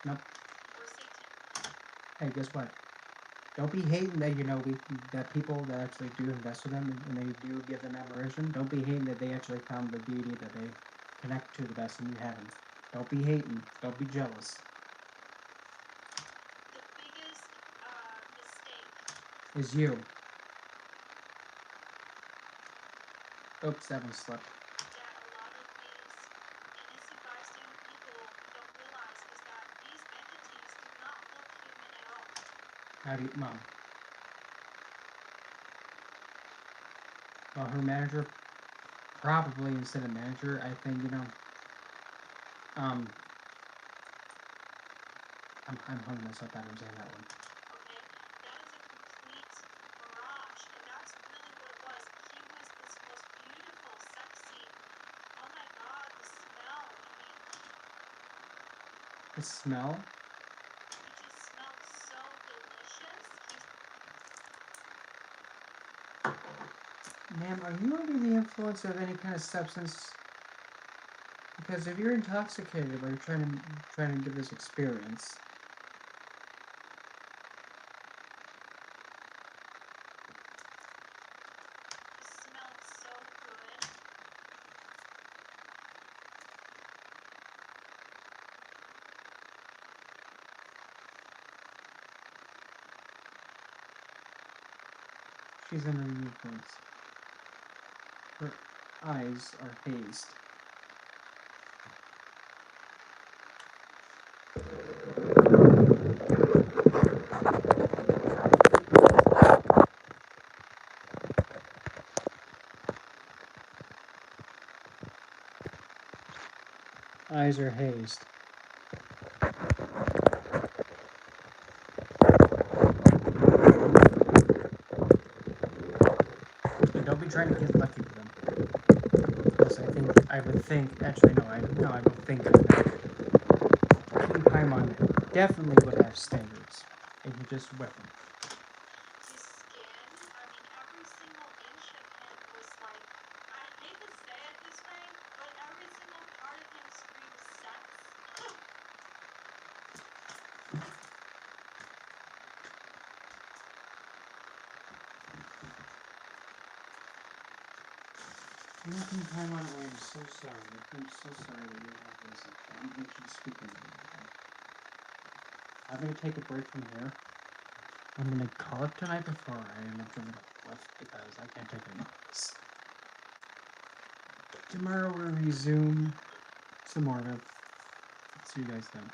Speaker 1: Nope.
Speaker 2: Or Satan.
Speaker 1: Hey, guess what? Don't be hating that that people that actually do invest with them and they do give them admiration. Don't be hating that they actually found the deity that they connect to the best and you haven't. Don't be hating. Don't be jealous.
Speaker 2: The biggest mistake
Speaker 1: Is you. Oops, that one slipped.
Speaker 2: that a lot of these innocent bystander people don't realize is that these entities do not look human at all.
Speaker 1: How do you, Mom? Well, her manager, probably instead of manager, I think, I'm hugging myself out of saying that one.
Speaker 2: Okay? That is a complete mirage, and that's really what it was. He was this most beautiful, sexy, oh my god, the smell,
Speaker 1: The smell?
Speaker 2: he just smelled so delicious.
Speaker 1: Ma'am, are you under the influence of any kind of substance? Because if you're intoxicated while you're trying to give this experience,
Speaker 2: He smelled so good.
Speaker 1: she's under the influence. Her eyes are hazed. Eyes are hazed. And don't be trying to get lucky with them. Because I would think, actually no, I don't think King Paimon definitely would have standards. And he just whip them.
Speaker 2: His skin, I mean, every single inch of him was like, I hate to say it this way, but every single part of him screams sex.
Speaker 1: King Paimon, I am so sorry. I'm so sorry that you have this. I'm actually speaking to you. I'm going to take a break from here. I'm going to call it tonight before I end up doing it with because I can't take any more of this. Tomorrow we'll resume some more of it. See you guys then.